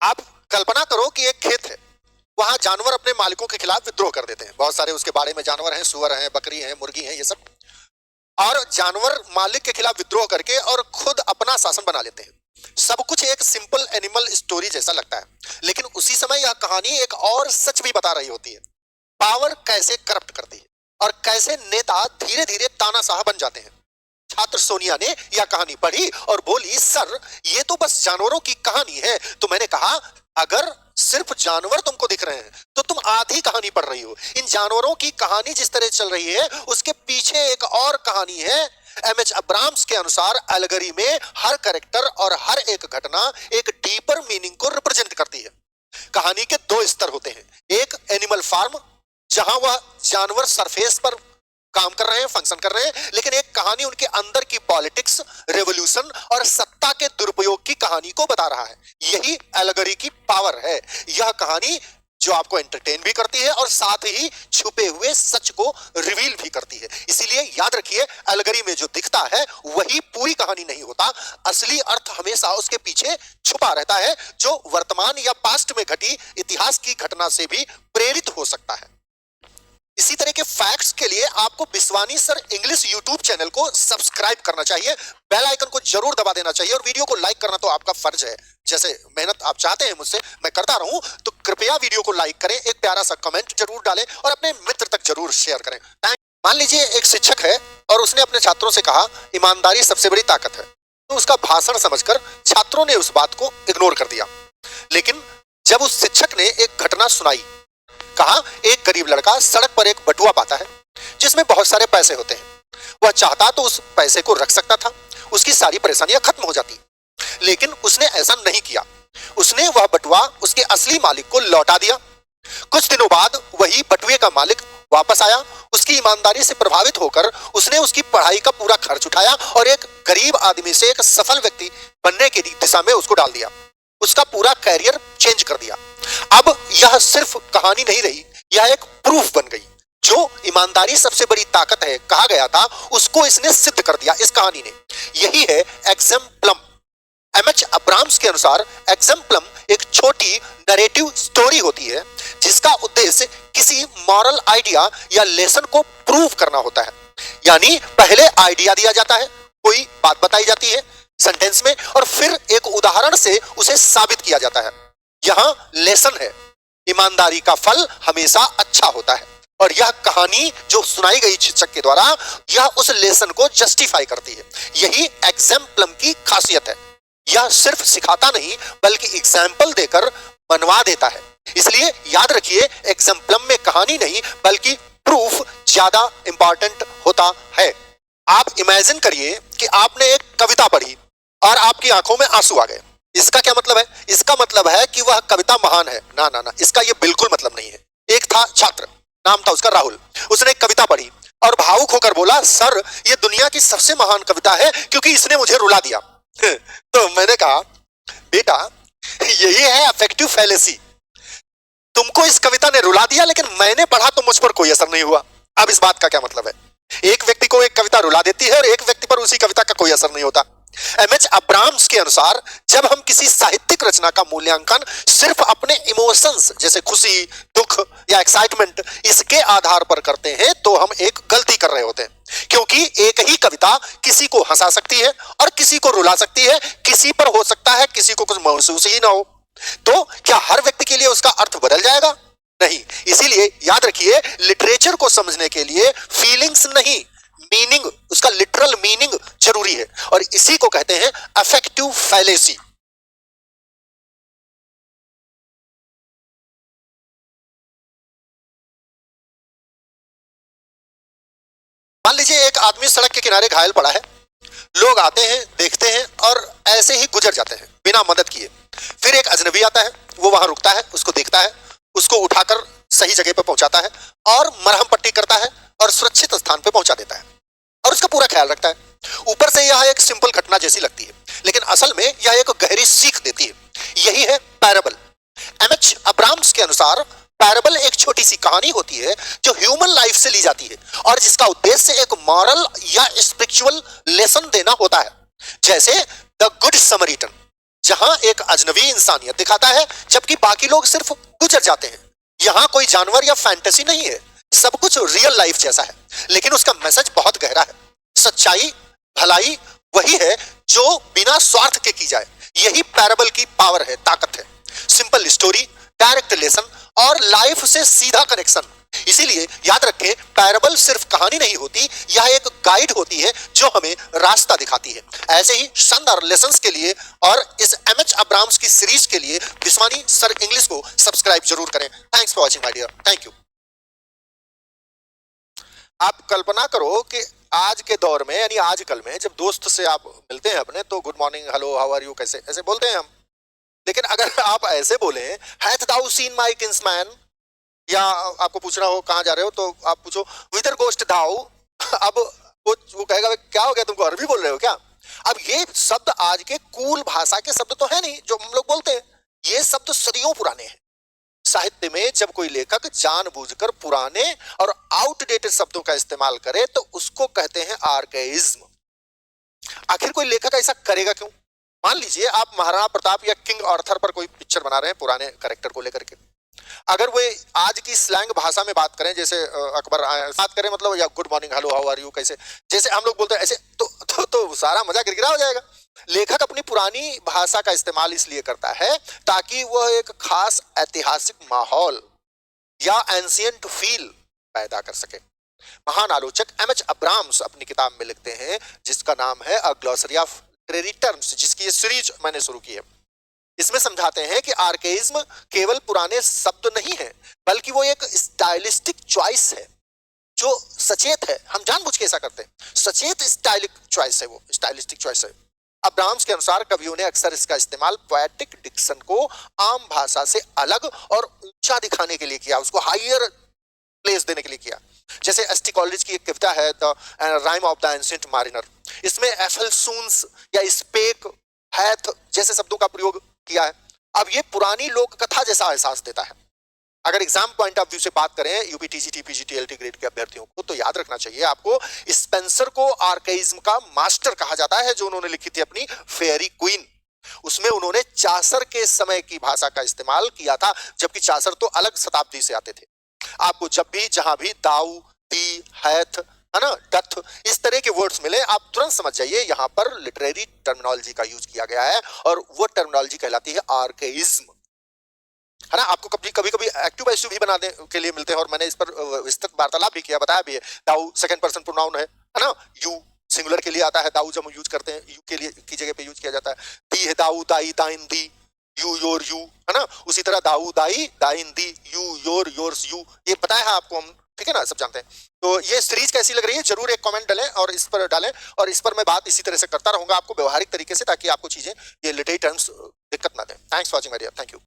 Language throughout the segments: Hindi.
आप कल्पना करो कि एक खेत है, वहां जानवर अपने मालिकों के खिलाफ विद्रोह कर देते हैं। बहुत सारे उसके बाड़े में जानवर हैं, सुअर हैं, बकरी हैं, मुर्गी हैं, ये सब। और जानवर मालिक के खिलाफ विद्रोह करके और खुद अपना शासन बना लेते हैं। सब कुछ एक सिंपल एनिमल स्टोरी जैसा लगता है, लेकिन उसी समय यह कहानी एक और सच भी बता रही होती है। पावर कैसे करप्ट करती है और कैसे नेता धीरे धीरे तानाशाह बन जाते हैं। छात्र सोनिया ने यह कहानी पढ़ी और बोली, सर ये तो बस जानवरों की कहानी है। तो मैंने कहा, अगर सिर्फ जानवर तुमको दिख रहे हैं तो तुम आधी कहानी पढ़ रही हो। इन जानवरों की कहानी जिस तरह चल रही है उसके पीछे एक और कहानी है। एमएच अब्राम्स के अनुसार एल्गरी में हर कैरेक्टर और हर एक घटना एक डीपर मीनिंग को रिप्रेजेंट करती है। कहानी के दो स्तर होते हैं, एक एनिमल फार्म जहां वह जानवर सरफेस पर काम कर रहे हैं, फंक्शन कर रहे हैं, लेकिन एक कहानी उनके अंदर की पॉलिटिक्स, रेवोल्यूशन और सत्ता के दुरुपयोग की कहानी को बता रहा है। यही एल्गरी की पावर है। यह कहानी जो आपको एंटरटेन भी करती है और साथ ही छुपे हुए सच को रिवील भी करती है। इसीलिए याद रखिए, एल्गरी में जो दिखता है वही पूरी कहानी नहीं होता। असली अर्थ हमेशा उसके पीछे छुपा रहता है, जो वर्तमान या पास्ट में घटी इतिहास की घटना से भी प्रेरित हो सकता है। इसी तरह के फैक्ट्स के लिए आपको Biswani sir English YouTube channel को सब्सक्राइब करना चाहिए, बेल आइकन को जरूर दबा देना चाहिए और वीडियो को लाइक करना तो आपका फर्ज है। जैसे मेहनत आप चाहते हैं मुझसे मैं करता रहूं, तो कृपया वीडियो को लाइक करें, एक प्यारा सा कमेंट जरूर डालें और अपने मित्र तक जरूर शेयर करें। मान लीजिए एक शिक्षक है और उसने अपने छात्रों से कहा, ईमानदारी सबसे बड़ी ताकत है। तो उसका भाषण समझकर छात्रों ने उस बात को इग्नोर कर दिया। लेकिन जब उस शिक्षक ने एक घटना सुनाई, कहा, एक गरीब लड़का सड़क पर एक बटुआ पाता है जिसमें बहुत सारे पैसे होते हैं। वह चाहता तो उस पैसे को रख सकता था, उसकी सारी परेशानियां खत्म हो जाती, लेकिन उसने ऐसा नहीं किया। उसने वह बटुआ उसके असली मालिक को लौटा दिया। कुछ दिनों बाद वही बटुए का मालिक वापस आया। उसकी ईमानदारी से प्रभावित होकर उसने उसकी पढ़ाई का पूरा खर्च उठाया और एक गरीब आदमी से एक सफल व्यक्ति बनने की दिशा में उसको डाल दिया। उसका पूरा कैरियर चेंज कर दिया। अब यह सिर्फ कहानी नहीं रही, यह एक प्रूफ बन गई। जो ईमानदारी सबसे बड़ी ताकत है कहा गया था, उसको इसने सिद्ध कर दिया इस कहानी ने। यही है एग्जाम्पलम। एमएच अब्राम्स के अनुसार एग्जाम्पलम एक छोटी नैरेटिव स्टोरी होती है जिसका उद्देश्य किसी मॉरल आइडिया या लेसन को प्रूव करना होता है। यानी पहले आइडिया दिया जाता है, कोई बात बताई जाती है सेंटेंस में, और फिर एक उदाहरण से उसे साबित किया जाता है। यहां लेसन है, ईमानदारी का फल हमेशा अच्छा होता है। और यह कहानी जो सुनाई गई शिक्षक के द्वारा, यह उस लेसन को जस्टिफाई करती है। यही एग्जाम्पलम की खासियत है। यह सिर्फ सिखाता नहीं बल्कि एग्जाम्पल देकर मनवा देता है। इसलिए याद रखिए, एग्जाम्पलम में कहानी नहीं बल्कि प्रूफ ज्यादा इंपॉर्टेंट होता है। आप इमेजिन करिए कि आपने एक कविता पढ़ी और आपकी आंखों में आंसू आ गए। इसका क्या मतलब है? इसका मतलब है कि वह कविता महान है। ना ना ना, इसका ये बिल्कुल मतलब नहीं है। एक था छात्र, नाम था उसका राहुल। उसने एक कविता पढ़ी और भावुक होकर बोला, सर ये दुनिया की सबसे महान कविता है क्योंकि इसने मुझे रुला दिया। तो मैंने कहा, बेटा यही है अफेक्टिव फैलेसी। तुमको इस कविता ने रुला दिया लेकिन मैंने पढ़ा तो मुझ पर कोई असर नहीं हुआ। अब इस बात का क्या मतलब है? एक व्यक्ति को एक कविता रुला देती है और एक व्यक्ति पर उसी कविता का कोई असर नहीं होता। एमएच अब्राम्स के अनुसार जब हम किसी साहित्यिक रचना का मूल्यांकन सिर्फ अपने इमोशंस जैसे खुशी, दुख या एक्साइटमेंट इसके आधार पर करते हैं तो हम एक गलती कर रहे होते हैं। क्योंकि एक ही कविता किसी को हंसा सकती है और किसी को रुला सकती है। किसी पर हो सकता है किसी को कुछ महसूस ही ना हो। तो क्या हर व्यक्ति के लिए उसका अर्थ बदल जाएगा? नहीं। इसीलिए याद रखिए, लिटरेचर को समझने के लिए फीलिंग्स नहीं, मीनिंग, उसका लिटरल मीनिंग जरूरी है। और इसी को कहते हैं अफेक्टिव फैलेसी। मान लीजिए एक आदमी सड़क के किनारे घायल पड़ा है। लोग आते हैं, देखते हैं और ऐसे ही गुजर जाते हैं बिना मदद किए। फिर एक अजनबी आता है, वो वहां रुकता है, उसको देखता है, उसको उठाकर सही जगह पर पहुंचाता है और मरहम पट्टी करता है और सुरक्षित स्थान पर पहुंचा देता है और उसका पूरा ख्याल रखता है। ऊपर से यह एक सिंपल घटना जैसी लगती है, लेकिन असल में यह एक गहरी सीख देती है। यही है पैराबल। एमएच अब्राम्स के अनुसार पैराबल एक छोटी सी कहानी होती है जो ह्यूमन लाइफ से ली जाती है और जिसका उद्देश्य एक मॉरल या स्पिरिचुअल लेसन देना होता है। जैसे द गुड समरीटन, जहां एक अजनबी इंसानियत दिखाता है जबकि बाकी लोग सिर्फ गुजर जाते हैं। यहाँ कोई जानवर या फैंटेसी नहीं है, सब कुछ रियल लाइफ जैसा है, लेकिन उसका मैसेज बहुत गहरा है। सच्चाई, भलाई वही है जो बिना स्वार्थ के की जाए। यही पैराबल की पावर है, ताकत है। सिंपल स्टोरी, डायरेक्ट लेसन और लाइफ से सीधा कनेक्शन। इसीलिए याद रखें, पैराबल सिर्फ कहानी नहीं होती, यह एक गाइड होती है जो हमें रास्ता दिखाती है। ऐसे ही शानदार लेसन्स के लिए और इस एमएच अब्राम्स की सीरीज के लिए विस्वानी सर इंग्लिश को सब्सक्राइब जरूर करें। Thanks for watching my dear, thank you. आप कल्पना करो कि आज के दौर में यानी आजकल में जब दोस्त से आप मिलते हैं अपने, तो good morning, hello, how are you, कैसे, ऐसे बोलते हैं हम। लेकिन अगर आप ऐसे बोले, hath thou seen my King's Men, या आपको पूछना हो कहां जा रहे हो तो आप पूछो विदर गोस्ट दाउ, अब वो कहेगा क्या हो गया, तुमको अरबी बोल रहे हो क्या। अब ये शब्द आज के कूल भाषा के शब्द तो है नहीं जो हम लोग बोलते हैं, ये शब्द सदियों पुराने हैं। साहित्य में जब कोई लेखक जानबूझकर पुराने और आउटडेटेड शब्दों का इस्तेमाल करे तो उसको कहते हैं आर्केइज्म। आखिर कोई लेखक ऐसा करेगा क्यों? मान लीजिए आप महाराणा प्रताप या किंग आर्थर पर कोई पिक्चर बना रहे हैं पुराने कैरेक्टर को लेकर के, अगर वो आज की स्लैंग भाषा में बात करें, जैसे अकबर बात करें, मतलब या good morning, hello, how are you, कैसे, जैसे हम लोग बोलते हैं ऐसे, तो सारा मजा गिरगिरा हो जाएगा। लेखक अपनी पुरानी भाषा का इस्तेमाल इसलिए करता है ताकि वह एक खास ऐतिहासिक माहौल या एंशिएंट फील पैदा कर सके। महान आलोचक एमएच अब्राम्स अपनी किताब में लिखते हैं जिसका नाम है अ ग्लॉसरी ऑफ लिटरेरी टर्म्स, जिसकी ये सीरीज मैंने शुरू की है। इसमें समझाते हैं कि आर्केइज्म केवल पुराने शब्द नहीं है, बल्कि वो एक स्टाइलिस्टिक चॉइस है जो सचेत है। हम जानबूझ के ऐसा करते हैं, सचेत स्टाइलिक चॉइस है, वो स्टाइलिस्टिक चॉइस है। अब्राम्स के अनुसार कवियों ने अक्सर इसका इस्तेमाल पोएटिक डिक्शन को आम भाषा से अलग और ऊंचा दिखाने के लिए किया, उसको हायर प्लेस देने के लिए किया। जैसे एसटी कॉलेज की एक कविता है the Rime of the Ancient Mariner, इसमें एफलसून्स या स्पेक, हैथ जैसे शब्दों का प्रयोग किया है। अब ये पुरानी लोक कथा जैसा एहसास देता है। अगर एग्जाम पॉइंट ऑफ व्यू से बात करें यूपीटीजीटी पीजीटीएलटी ग्रेड के अभ्यर्थियों को, तो याद रखना चाहिए आपको, स्पेंसर को आर्केइज्म का मास्टर कहा जाता है, जो उन्होंने लिखी थी अपनी फेयरी क्वीन। उसमें उन्होंने चासर के समय की भाषा का इस्तेमाल किया था, जबकि चासर तो अलग शताब्दी से आते थे। आपको जब भी जहां भी दाऊ, दी, हैथ, है ना, डथ, इस तरह के वर्ड्स मिले, आप तुरंत समझ जाइए यहाँ पर लिटरेरी टर्मिनोलॉजी का यूज किया गया है, और वो टर्मिनोलॉजी कहलाती है आर्केइज्म, है ना। आपको कभी कभी एक्टिव पैसिव भी बनाने के लिए मिलते हैं, और मैंने इस पर विस्तृत वार्तालाप भी किया, बताया भी है। दाऊ सेकंड पर्सन प्रोनाउन है ना। यू सिंगुलर के लिए आता है, दाऊ जब हम यूज करते हैं यू के लिए की जगह पे यूज किया जाता है। दी है दाऊ, दाई, दाइन, दी, यू, योर, यू, है ना। उसी तरह दाऊ, दाई, दाइन, दी, यू, योर, योर्स, यू, ये पता है आपको, हम ठीक है ना, सब जानते हैं। तो ये सीरीज कैसी लग रही है जरूर एक कमेंट डालें और इस पर डालें, और इस पर मैं बात इसी तरह से करता रहूंगा आपको व्यवहारिक तरीके से, ताकि आपको चीजें ये लिटरेरी टर्म्स दिक्कत ना दें। Thanks for watching my dear, thank you.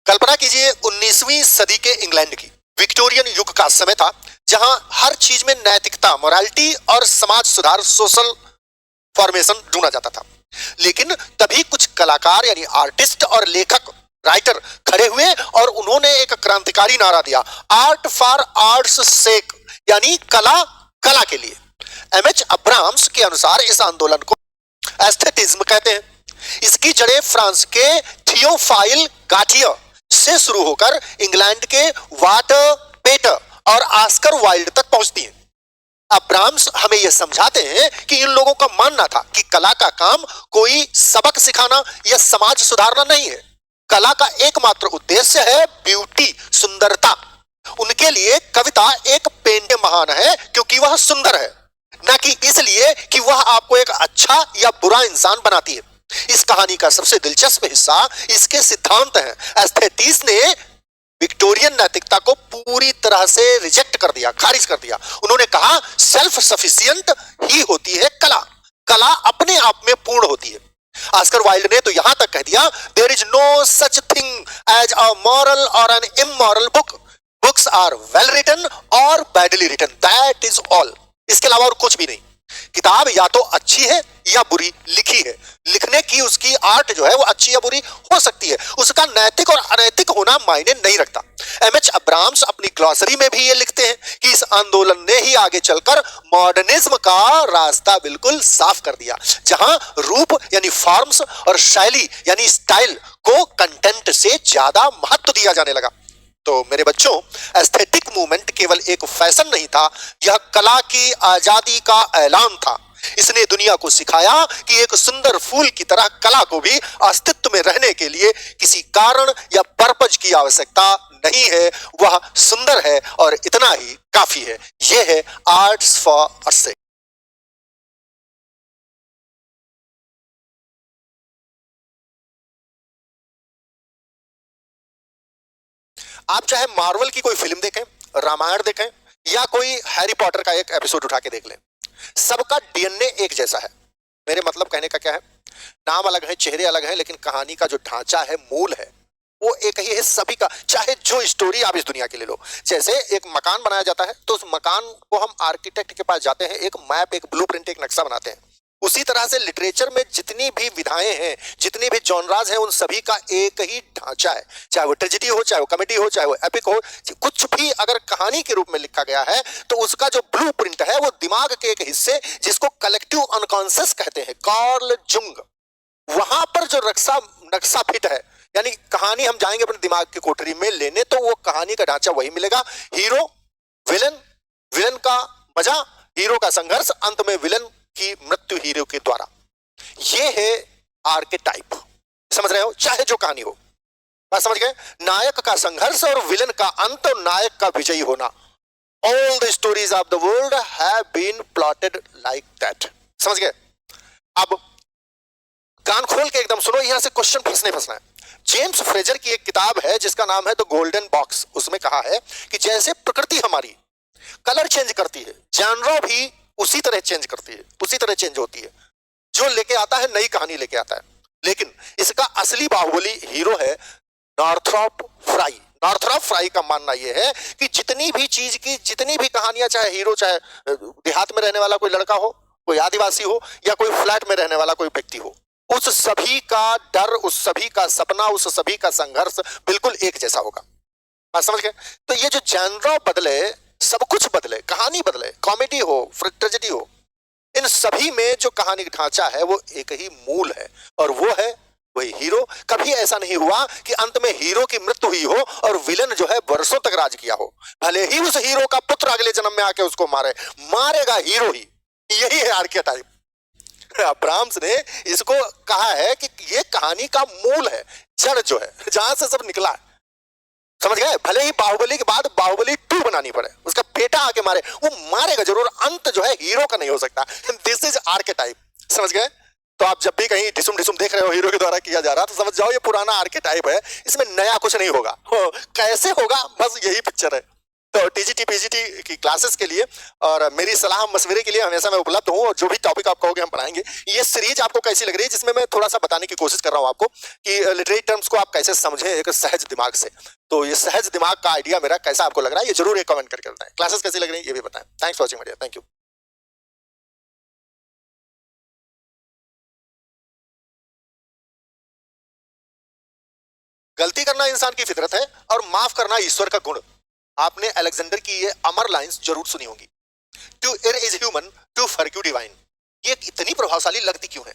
कल्पना कीजिए 19वीं सदी के इंग्लैंड की, विक्टोरियन युग का समय था, जहां हर चीज में नैतिकता, मोरालिटी और समाज सुधार, सोशल फॉर्मेशन ढूंढा जाता था। लेकिन तभी कुछ कलाकार यानी आर्टिस्ट और लेखक, राइटर खड़े हुए और उन्होंने एक क्रांतिकारी नारा दिया, आर्ट फॉर आर्ट्स सेक, यानी कला कला के लिए। एमएच अब्राम्स के अनुसार इस आंदोलन को एस्थेटिज्म कहते हैं। इसकी जड़ें फ्रांस के थियोफाइल गाटियर से शुरू होकर इंग्लैंड के वाटर पेटर और ऑस्कर वाइल्ड तक पहुंचती हैं। अब्राम्स हमें यह समझाते हैं कि इन लोगों का मानना था कि कला का काम कोई सबक सिखाना या समाज सुधारना नहीं है। कला का एकमात्र उद्देश्य है ब्यूटी, सुंदरता। उनके लिए कविता एक पेंट महान है क्योंकि वह सुंदर है, न कि इसलिए कि वह आपको एक अच्छा या बुरा इंसान बनाती है। इस कहानी का सबसे दिलचस्प हिस्सा इसके सिद्धांत हैं। एस्थेटिस्ट ने विक्टोरियन नैतिकता को पूरी तरह से रिजेक्ट कर दिया, खारिज कर दिया। उन्होंने कहा सेल्फ सफिशिएंट ही होती है कला, कला अपने आप में पूर्ण होती है। ऑस्कर वाइल्ड ने तो यहां तक कह दिया, there is no such thing as a moral और an immoral book, books are well written और badly written, that is all. इसके अलावा और कुछ भी नहीं। किताब या तो अच्छी है या बुरी लिखी है, लिखने की उसकी आर्ट जो है वो अच्छी या बुरी हो सकती है, उसका नैतिक और अनैतिक होना मायने नहीं रखता। एमएच अब्राम्स अपनी ग्लॉसरी में भी ये लिखते हैं कि इस आंदोलन ने ही आगे चलकर मॉडर्निज्म का रास्ता बिल्कुल साफ कर दिया, जहां रूप यानी फॉर्म्स और शैली यानी स्टाइल को कंटेंट से ज्यादा महत्व दिया जाने लगा। तो मेरे बच्चों, एस्थेटिक मूवमेंट केवल एक फैशन नहीं था, यह कला की आजादी का ऐलान था। इसने दुनिया को सिखाया कि एक सुंदर फूल की तरह कला को भी अस्तित्व में रहने के लिए किसी कारण या पर्पज की आवश्यकता नहीं है, वह सुंदर है और इतना ही काफी है। यह है आर्ट्स फॉर अ सेक। आप चाहे मार्वल की कोई फिल्म देखें, रामायण देखें या कोई हैरी पॉटर का एक एपिसोड उठा के देख लें, सबका डीएनए एक जैसा है। मेरे मतलब कहने का क्या है, नाम अलग है, चेहरे अलग है, लेकिन कहानी का जो ढांचा है, मूल है, वो एक ही है सभी का। चाहे जो स्टोरी आप इस दुनिया के ले लो, जैसे एक मकान बनाया जाता है तो उस मकान को हम आर्किटेक्ट के पास जाते हैं, एक मैप, एक ब्लूप्रिंट, एक नक्शा बनाते हैं। उसी तरह से लिटरेचर में जितनी भी विधाएं हैं, जितने भी जॉनराज हैं, उन सभी का एक ही ढांचा है। चाहे वो ट्रेजेडी हो, चाहे वो कॉमेडी हो, चाहे वो एपिक हो, कुछ भी अगर कहानी के रूप में लिखा गया है तो उसका जो ब्लूप्रिंट है वो दिमाग के एक हिस्से, जिसको कलेक्टिव अनकॉन्शियस कहते हैं, कार्ल जुंग, वहां पर जो नक्शा फिट है, यानी कहानी हम जाएंगे अपने दिमाग की कोठरी में लेने तो वो कहानी का ढांचा वही मिलेगा। हीरो, विलन, विलन का मजा, हीरो का संघर्ष, अंत में विलन की मृत्यु हीरो के द्वारा। ये है आर्केटाइप। समझ रहे हो? चाहे जो कहानी हो, बात समझ गए? नायक का संघर्ष और विलन का अंत और नायक का विजयी होना। All the stories of the world have been plotted like that. समझ गए? अब कान खोल के एकदम सुनो, यहां से क्वेश्चन फंसना है। जेम्स फ्रेजर की एक किताब है जिसका नाम है द गोल्डन बॉक्स। उसमें कहा है कि जैसे प्रकृति हमारी कलर चेंज करती है, जॉनरा भी उसी तरह चेंज करती है, उसी तरह चेंज होती है। जो लेके आता है नई कहानी लेके आता है, लेकिन इसका असली बाहुबली हीरो है नॉर्थरॉप फ्राई। नॉर्थरॉप फ्राई का मानना यह है कि जितनी भी चीज की जितनी भी कहानियां, चाहे हीरो, चाहे देहात में रहने वाला कोई लड़का हो, कोई आदिवासी हो, या कोई फ्लैट में रहने वाला कोई व्यक्ति हो, उस सभी का डर, उस सभी का सपना, उस सभी का संघर्ष बिल्कुल एक जैसा होगा। आप समझ गए? तो ये जो जॉनरा बदले, सब कुछ बदले, कहानी बदले, कॉमेडी हो, ट्रेजेडी हो, इन सभी में जो कहानी का ढांचा है वो एक ही मूल है, और वो है वही हीरो। कभी ऐसा नहीं हुआ कि अंत में हीरो की मृत्यु हुई हो और विलन जो है वर्षों तक राज किया हो, भले ही उस हीरो का पुत्र अगले जन्म में आके उसको मारेगा हीरो ही। यही है आर्केटाइप। अब्राम्स ने इसको कहा है कि ये कहानी का मूल है, जड़ जो है, जहां से सब निकला है। समझ गए? भले ही बाहुबली के बाद बाहुबली 2 बनानी पड़े, उसका बेटा आके मारे, वो मारेगा जरूर, अंत जो है हीरो का नहीं हो सकता। This is archetype. समझ गए? तो आप जब भी कहीं ढिसुम ढिसुम देख रहे हो हीरो के द्वारा किया जा रहा, तो समझ जाओ ये पुराना आर्केटाइप है, इसमें नया कुछ नहीं होगा। कैसे होगा, बस यही पिक्चर है। तो टीजीटी पीजीटी की क्लासेस के लिए और मेरी सलाह मशवरे के लिए हमेशा मैं उपलब्ध हूँ, और जो भी टॉपिक आप कहोगे हम पढ़ाएंगे। ये सीरीज आपको कैसी लग रही है, जिसमें मैं थोड़ा सा बताने की कोशिश कर रहा हूँ आपको कि लिटरेरी टर्म्स को आप कैसे समझें एक सहज दिमाग से। तो ये सहज दिमाग का आइडिया मेरा कैसा आपको लग रहा है, ये जरूर एक कमेंट करके बताएं। क्लासेस कैसी लग रही है ये भी बताएं। Thanks for watching media. Thank you. गलती करना इंसान की फितरत है और माफ करना ईश्वर का गुण। आपने अलेक्जेंडर की ये अमर लाइंस जरूर सुनी होंगी, to err is human, to forgive divine. ये इतनी प्रभावशाली लगती क्यों है?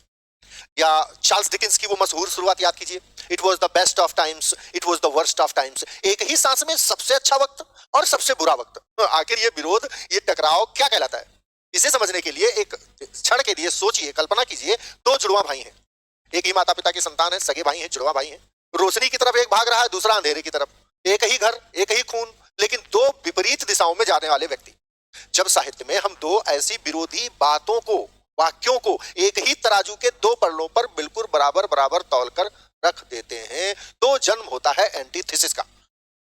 या चार्ल्स डिकिंस की वो मशहूर शुरुआत याद कीजिए, it was the best of times, it was the worst of times. एक ही सांस में सबसे अच्छा वक्त और सबसे बुरा वक्त। आखिर ये विरोध, ये टकराव क्या कहलाता है? इसे समझने के लिए एक क्षण के लिए सोचिए, कल्पना कीजिए, 2 जुड़वा भाई हैं, एक ही माता पिता की संतान है, सगे भाई हैं, जुड़वा भाई हैं। रोशनी की तरफ एक भाग रहा है, दूसरा अंधेरे की तरफ। एक ही घर, एक ही खून, लेकिन 2 विपरीत दिशाओं में जाने वाले व्यक्ति। जब साहित्य में हम 2 ऐसी विरोधी बातों को, वाक्यों को एक ही तराजू के 2 पल्लों पर बिल्कुल बराबर बराबर तौलकर रख देते हैं, तो जन्म होता है एंटीथेसिस का।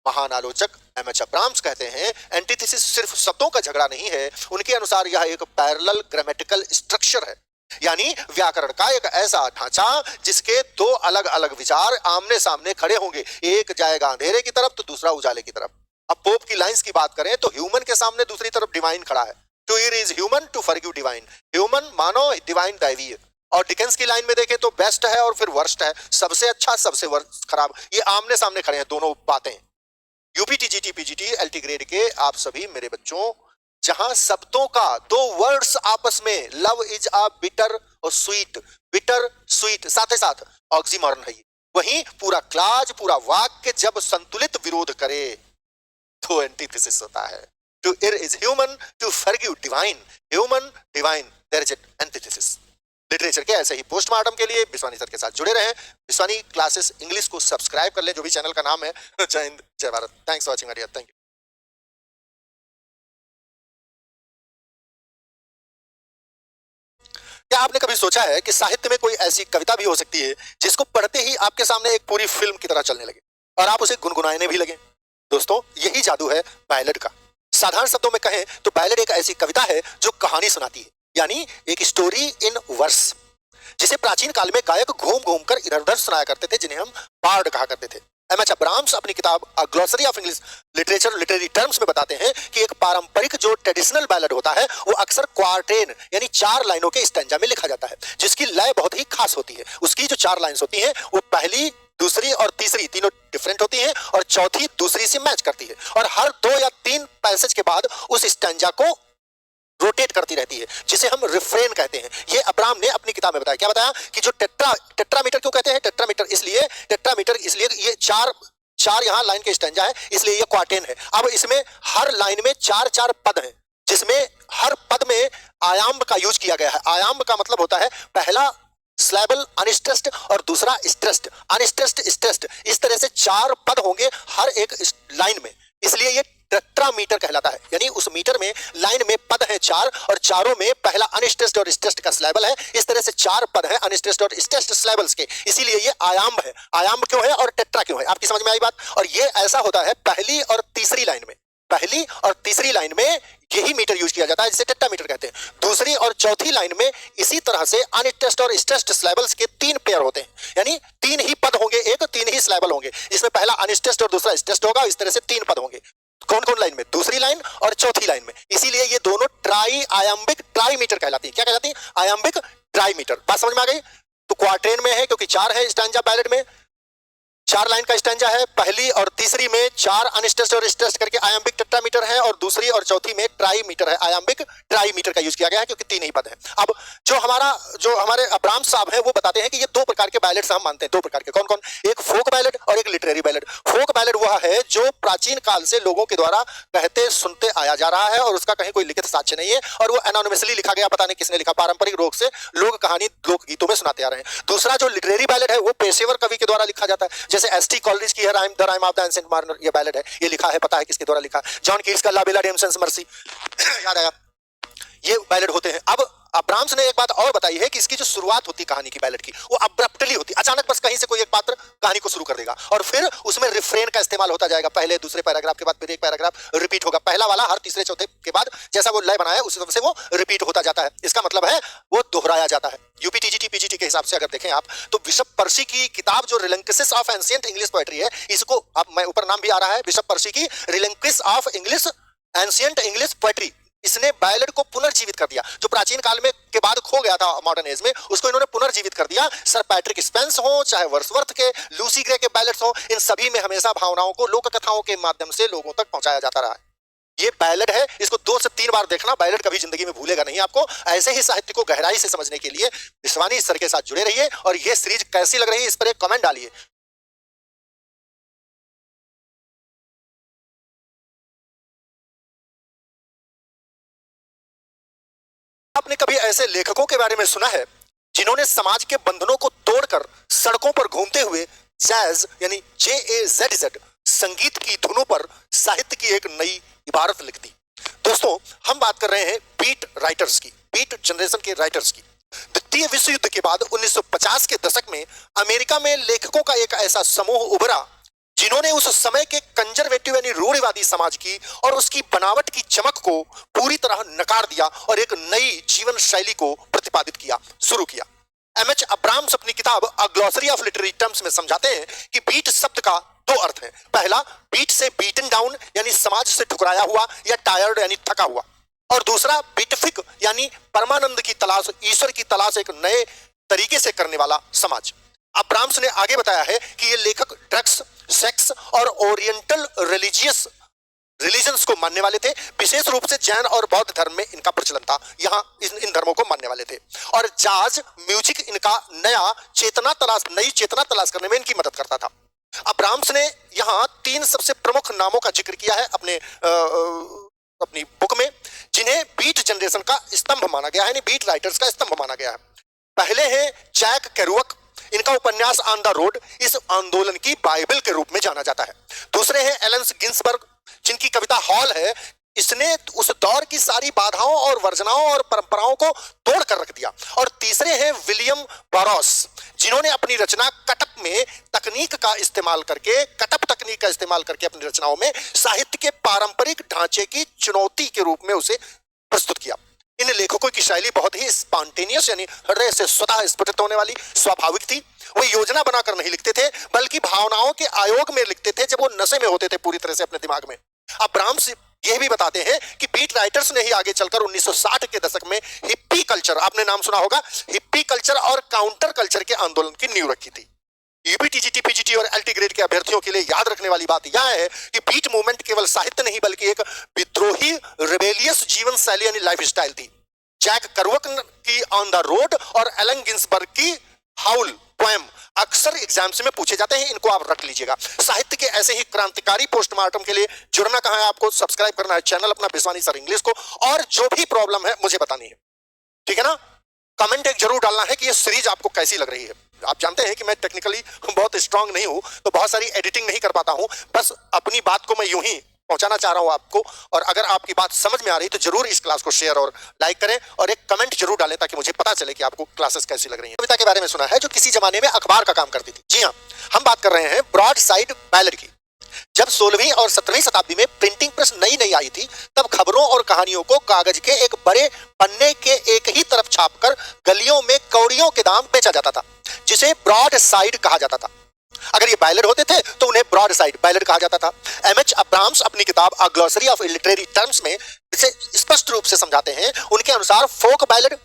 महान आलोचक एमएच अब्राम्स कहते हैं, एंटीथेसिस सिर्फ शब्दों का झगड़ा नहीं है, उनके अनुसार यह एक पैरेलल ग्रामेटिकल स्ट्रक्चर है, यानी व्याकरण का एक ऐसा ढांचा जिसके 2 अलग अलग विचार आमने सामने खड़े होंगे, एक जाएगा अंधेरे की तरफ तो दूसरा उजाले की तरफ। अब पोप की लाइंस की बात करें तो ह्यूमन के सामने दूसरी तरफ डिवाइन खड़ा है, to err is human, to forgive divine. Human मानो, डिवाइन दैवीय। और डिकेंस की लाइन में देखें तो बेस्ट है और फिर वर्स्ट है, सबसे अच्छा सबसे वर्स्ट खराब, ये आमने सामने खड़े हैं दोनों बातें। UPT GT PGT LT grade के आप सभी मेरे बच्चों, जहां शब्दों का दो वर्ड्स आपस में, लव इज अ बिटर और स्वीट, बिटर स्वीट साथ ही साथ ऑक्सीमॉर्न है, वहीं पूरा क्लाज पूरा वाक्य जब संतुलित विरोध करे तो एंटीथेसिस होता है। To err is human, to forgive divine, human divine, there is antithesis. Literature के ऐसे ही पोस्टमार्टम के लिए विश्वानी सर के साथ जुड़े रहें। विश्वानी क्लासेस इंग्लिश को सब्सक्राइब कर लें, जो भी चैनल का नाम है। जय हिंद जय Bharat. Thanks for watching, thank you. क्या आपने कभी सोचा है कि साहित्य में कोई ऐसी कविता भी हो सकती है जिसको पढ़ते ही आपके सामने एक पूरी फिल्म की तरह चलने लगे और आप उसे गुनगुनाने भी लगे? दोस्तों, यही जादू है बैलेड का। साधारण शब्दों में कहें तो बैलेड एक ऐसी कविता है जो कहानी सुनाती है, यानी एक स्टोरी इन वर्स, जिसे प्राचीन काल में गायक घूम घूम कर इधर उधर सुनाया करते थे, जिन्हें हम बार्ड कहा करते थे। एमएच अब्राम्स अपनी किताब a glossary of English literature literary terms में बताते हैं कि एक पारंपरिक जो ट्रेडिशनल बैलेड होता है वो अक्सर क्वार्टेन यानी 4 लाइनों के स्टैंजा में लिखा जाता है, जिसकी लय बहुत ही खास होती है। उसकी जो 4 लाइन्स होती हैं वो पहली, दूसरी और तीसरी तीनों डिफरेंट होती हैं और चौथी दूसरी से मैच करती है, और हर 2 या 3 पैसेज के बाद उस स्टैंजा को रोटेट करती रहती है, जिसे हम रिफ्रेन कहते हैं। ये अब्राम ने अपनी किताब में बताया। क्या बताया कि जो टेट्रामीटर क्यों कहते हैं टेट्रामीटर, इसलिए ये चार यहाँ लाइन के स्टैंजा है, इसलिए ये क्वार्टेन है। अब इसमें हर लाइन में 4-4 पद हैं, जिसमें हर पद में आयाम्ब का यूज किया गया है। आयाम्ब का मतलब होता है पहला स्लैबल अनस्ट्रेस्ड और दूसरा स्ट्रेस्ड, अनस्ट्रेस्ड स्ट्रेस्ड, इस तरह से 4 पद होंगे हर एक लाइन में, इसलिए ये टेट्रामीटर कहलाता है। यानी उस मीटर में लाइन में पद है 4 और चारों में पहला अनस्ट्रेस्ड और स्ट्रेस्ड का स्लैबल है। इस तरह से 4 पद है अनस्ट्रेस्ड और स्ट्रेस्ड स्लैबल्स के, इसीलिए ये आयाम्ब है। आयाम्ब क्यों है और टेट्रा क्यों है, आपकी समझ में आई बात? और ये ऐसा होता है पहली और तीसरी लाइन में, पहली और तीसरी लाइन में यही मीटर यूज किया जाता है, जिसे टेट्रामीटर कहते हैं। दूसरी और चौथी लाइन में इसी तरह से अनस्ट्रेस्ड और स्ट्रेस्ड स्लैबल्स के 3 पेयर होते हैं, यानी 3 ही पद होंगे, 3 ही स्लैबल होंगे। इसमें पहला अनस्ट्रेस्ड और दूसरा स्ट्रेस्ड होगा, इस तरह से 3 पद होंगे। कौन कौन लाइन में? दूसरी लाइन और चौथी लाइन में। इसीलिए ये दोनों ट्राई आयाम्बिक ट्राईमीटर कहलाती है। क्या कहलाती है? आयाम्बिक ट्राईमीटर। बात समझ में आ गई? तो क्वार्टेन में है क्योंकि 4 है स्टैंजा बैलेड में, 4 लाइन का स्टैंजा है, पहली और तीसरी में 4 अनस्ट्रेस्ड और स्ट्रेस्ड करके आयाम्बिक टेट्रामीटर है, और दूसरी और चौथी में ट्राईमीटर है, आयाम्बिक ट्राईमीटर का यूज किया गया है क्योंकि 3 ही पद है। अब जो हमारे अब्राम साहब हैं वो बताते हैं कि ये 2 प्रकार के बैलेड्स हम मानते हैं। 2 प्रकार के कौन कौन? एक फोक बैलेड और एक लिटरेरी बैलेड। फोक बैलेड वह है जो प्राचीन काल से लोगों के द्वारा कहते सुनते आया जा रहा है और उसका कहीं कोई लिखित साक्ष्य नहीं है, और वो एनोनिमसली लिखा गया, पता नहीं किसने लिखा, पारंपरिक रूप से लोग कहानी लोकगीतों में सुनाते आ रहे हैं। दूसरा जो लिटरेरी बैलेड है वो पेशेवर कवि के द्वारा लिखा जाता है, जैसे एस टी कॉलरिज की है the Rime of the ancient Marner, ये बैलेड है, ये लिखा है, पता है किसके द्वारा लिखा। जॉन कीट्स का ला बेला डेमसन्स मर्सी याद आया, ये बैलेड होते हैं। अब अब्राम्स ने एक बात और बताई है कि इसकी जो शुरुआत होती कहानी की बैलेड की वो अब्रप्टली होती, अचानक बस कहीं से कोई एक पात्र कहानी को शुरू कर देगा और फिर उसमें रिफ्रेन का इस्तेमाल होता जाएगा। पहले दूसरे पैराग्राफ के बाद फिर एक पैराग्राफ रिपीट होगा, पहला वाला हर तीसरे चौथे के बाद जैसा वो लय बनाया उसी तरह से वो रिपीट होता जाता है। इसका मतलब है वो दोहराया जाता है। यूपीटीजीटी पीजीटी के हिसाब से अगर देखें आप तो बिशप पर्सी की किताब जो रिलंक्विश ऑफ एंशिएंट इंग्लिश पोएट्री है, इसको अब मैं ऊपर नाम भी आ रहा है बिशप पर्सी की Reliques of English Ancient English poetry, इसने बैलेड को पुनर्जीवित कर दिया। जो प्राचीन काल में के बाद खो गया था मॉडर्न एज में, उसको इन्होंने पुनर्जीवित कर दिया। सर पैट्रिक स्पेंस हो चाहे वर्ड्सवर्थ के, लूसी ग्रे के बैलेड्स हो, इन सभी में हमेशा भावनाओं को लोक कथाओं के माध्यम से लोगों तक पहुंचाया जाता रहा है। ये बैलेड है, इसको 2 से 3 बार देखना, बैलेड कभी जिंदगी में भूलेगा नहीं आपको। ऐसे ही साहित्य को गहराई से समझने के लिए विश्वानी सर के साथ जुड़े रहिए, और ये सीरीज कैसी लग रही है इस पर एक कमेंट डालिए। आपने कभी ऐसे लेखकों के बारे में सुना है जिन्होंने समाज के बंधनों को तोड़कर सड़कों पर घूमते हुए जैज यानी JAZZ संगीत की धुनों पर साहित्य की एक नई इबारत लिख दी? दोस्तों, हम बात कर रहे हैं बीट राइटर्स की, बीट जनरेशन के राइटर्स की। द्वितीय विश्व युद्ध के बाद 1950 के दशक में अमेरिका में लेखकों का एक ऐसा समूह उभरा जिन्होंने उस समय के कंजर्वेटिव यानी रूढ़िवादी समाज की और उसकी बनावट की चमक को पूरी तरह नकार दिया और एक नई जीवन शैली को प्रतिपादित किया शुरू किया। एमएच अब्राम्स अपनी किताब a glossary of literary terms में समझाते हैं कि बीट शब्द का 2 अर्थ है। पहला, बीट से बीटन डाउन यानी समाज से ठुकराया हुआ या टायर्ड यानी थका हुआ। और दूसरा बीटिफिक यानी परमानंद की तलाश, ईश्वर की तलाश एक नए तरीके से करने वाला समाज। अब ब्राह्म्स ने आगे बताया है कि ये लेखक ड्रग्स, सेक्स और ओरिएंटल रिलीजन्स को मानने वाले थे। विशेष रूप से जैन और बौद्ध धर्म में इनका प्रचलन था, यहाँ इन धर्मों को मानने वाले थे। और जाज म्यूजिक इनका नई चेतना तलाश करने में इनकी मदद करता था। अब ब्राह्म्स ने यहाँ 3 सबसे प्रमुख नामों का जिक्र किया है अपनी बुक में, जिन्हें बीट जनरेशन का स्तंभ माना गया है, यानी बीट राइटर्स का स्तंभ माना गया है। पहले है जैक केरुअक, इनका उपन्यास ऑन द रोड इस आंदोलन की बाइबल के रूप में जाना जाता है। दूसरे हैं एलन गिन्सबर्ग, जिनकी कविता हॉल है, इसने उस दौर की सारी बाधाओं और वर्जनाओं और परंपराओं को तोड़ कर रख दिया। और तीसरे हैं विलियम बरोस, जिन्होंने अपनी रचना कटप तकनीक का इस्तेमाल करके अपनी रचनाओं में साहित्य के पारंपरिक ढांचे की चुनौती के रूप में उसे प्रस्तुत किया। इन लेखकों की शैली बहुत ही स्पॉन्टेनियस यानी हृदय से स्वतः स्फुटित होने वाली स्वाभाविक थी। वो योजना बनाकर नहीं लिखते थे, बल्कि भावनाओं के आयोग में लिखते थे जब वो नशे में होते थे पूरी तरह से अपने दिमाग में। अब ब्राह्म्स यह भी बताते हैं कि बीट राइटर्स ने ही आगे चलकर 1960 के दशक में हिप्पी कल्चर, आपने नाम सुना होगा, हिप्पी कल्चर और काउंटर कल्चर के आंदोलन की नींव रखी थी। यूपी, टीजीटी, पीजीटी और एलटी ग्रेड के अभ्यर्थियों के लिए याद रखने वाली बात यह है कि बीट मूवमेंट केवल साहित्य नहीं बल्कि एक विद्रोही रिबेलियस जीवन शैली यानी लाइफ स्टाइल थी। जैक केरुअक की ऑन द रोड और एलन गिन्सबर्ग की हाउल पोएम अक्सर एग्जाम्स में पूछे जाते हैं, इनको आप रख लीजिएगा। साहित्य के ऐसे ही क्रांतिकारी पोस्टमार्टम के लिए जुड़ना कहाँ है, आपको सब्सक्राइब करना है चैनल अपना बिस्वानी सर इंग्लिश को, और जो भी प्रॉब्लम है मुझे बतानी है, ठीक है ना। कमेंट एक जरूर डालना है कि ये सीरीज आपको कैसी लग रही है। आप जानते हैं कि मैं टेक्निकली बहुत स्ट्रांग नहीं हूं, तो बहुत सारी एडिटिंग नहीं कर पाता हूं, बस अपनी बात को मैं यूं ही पहुंचाना चाह रहा हूं आपको। और अगर आपकी बात समझ में आ रही तो जरूर इस क्लास को शेयर और लाइक करें और एक कमेंट जरूर डालें ताकि मुझे पता चले कि आपको क्लासेस कैसी लग रही हैं। कविता के बारे में सुना है जो किसी जमाने में अखबार का काम करती थी। जी हाँ, हम बात कर रहे हैं ब्रॉड साइड बैलेड की। जब 16वीं और 17वीं शताब्दी में प्रिंटिंग प्रेस नई आई थी, तब खबरों और कहानियों को कागज के एक बड़े पन्ने के एक ही तरफ छापकर गलियों में कौड़ियों के दाम बेचा जाता था, जिसे ब्रॉड साइड कहा जाता था। अगर ये बैलेड होते थे तो उन्हें ब्रॉड साइड बैलेड कहा जाता था। एमएच अब्राहम्स अपनी किताब a glossary of literary terms में इसे स्पष्ट रूप से समझाते हैं। उनके अनुसार फोक बैलेड,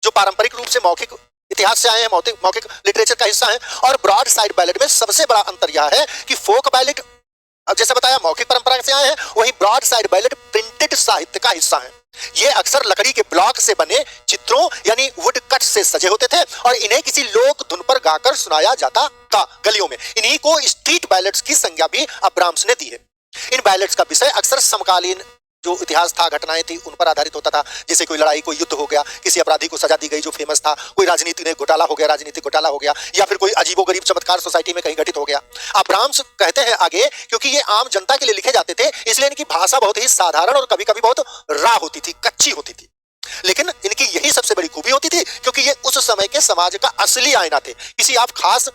जो पारंपरिक रूप से मौखिक इतिहास से आए हैं, मौखिक लिटरेचर का हिस्सा है, और ब्रॉड साइड बैलेड में सबसे बड़ा अंतर यह है कि फोक बैलेड, अब जैसे बताया, मौखिक परंपरा से आए हैं, वही ब्रॉड साइड बैलेड प्रिंटेड साहित्य का हिस्सा है। ये अक्सर लकड़ी के ब्लॉक से बने चित्रों यानी वुड कट से सजे होते थे और इन्हें किसी लोक धुन पर गाकर सुनाया जाता था गलियों में। इन्हीं को स्ट्रीट बैलेड्स की संज्ञा भी अब्राहम्स ने दी है। इन बैलेड्स का विषय अक्सर समकालीन जो इतिहास था, घटनाएं थी, उन पर आधारित होता था। जैसे कोई लड़ाई, कोई युद्ध हो गया, किसी अपराधी को सजा दी गई जो फेमस था, कोई राजनीतिक घोटाला हो गया, या फिर कोई अजीबोगरीब चमत्कार सोसाइटी में कहीं घटित हो गया। अब्राहम्स कहते हैं आगे, क्योंकि ये आम जनता के लिए लिखे जाते थे, इसलिए इनकी भाषा बहुत ही साधारण और कभी-कभी बहुत रा होती थी, कच्ची होती थी। लेकिन इनकी यही सबसे बड़ी खूबी होती थी, क्योंकि ये उस समय के समाज का असली आईना थे। किसी आप खास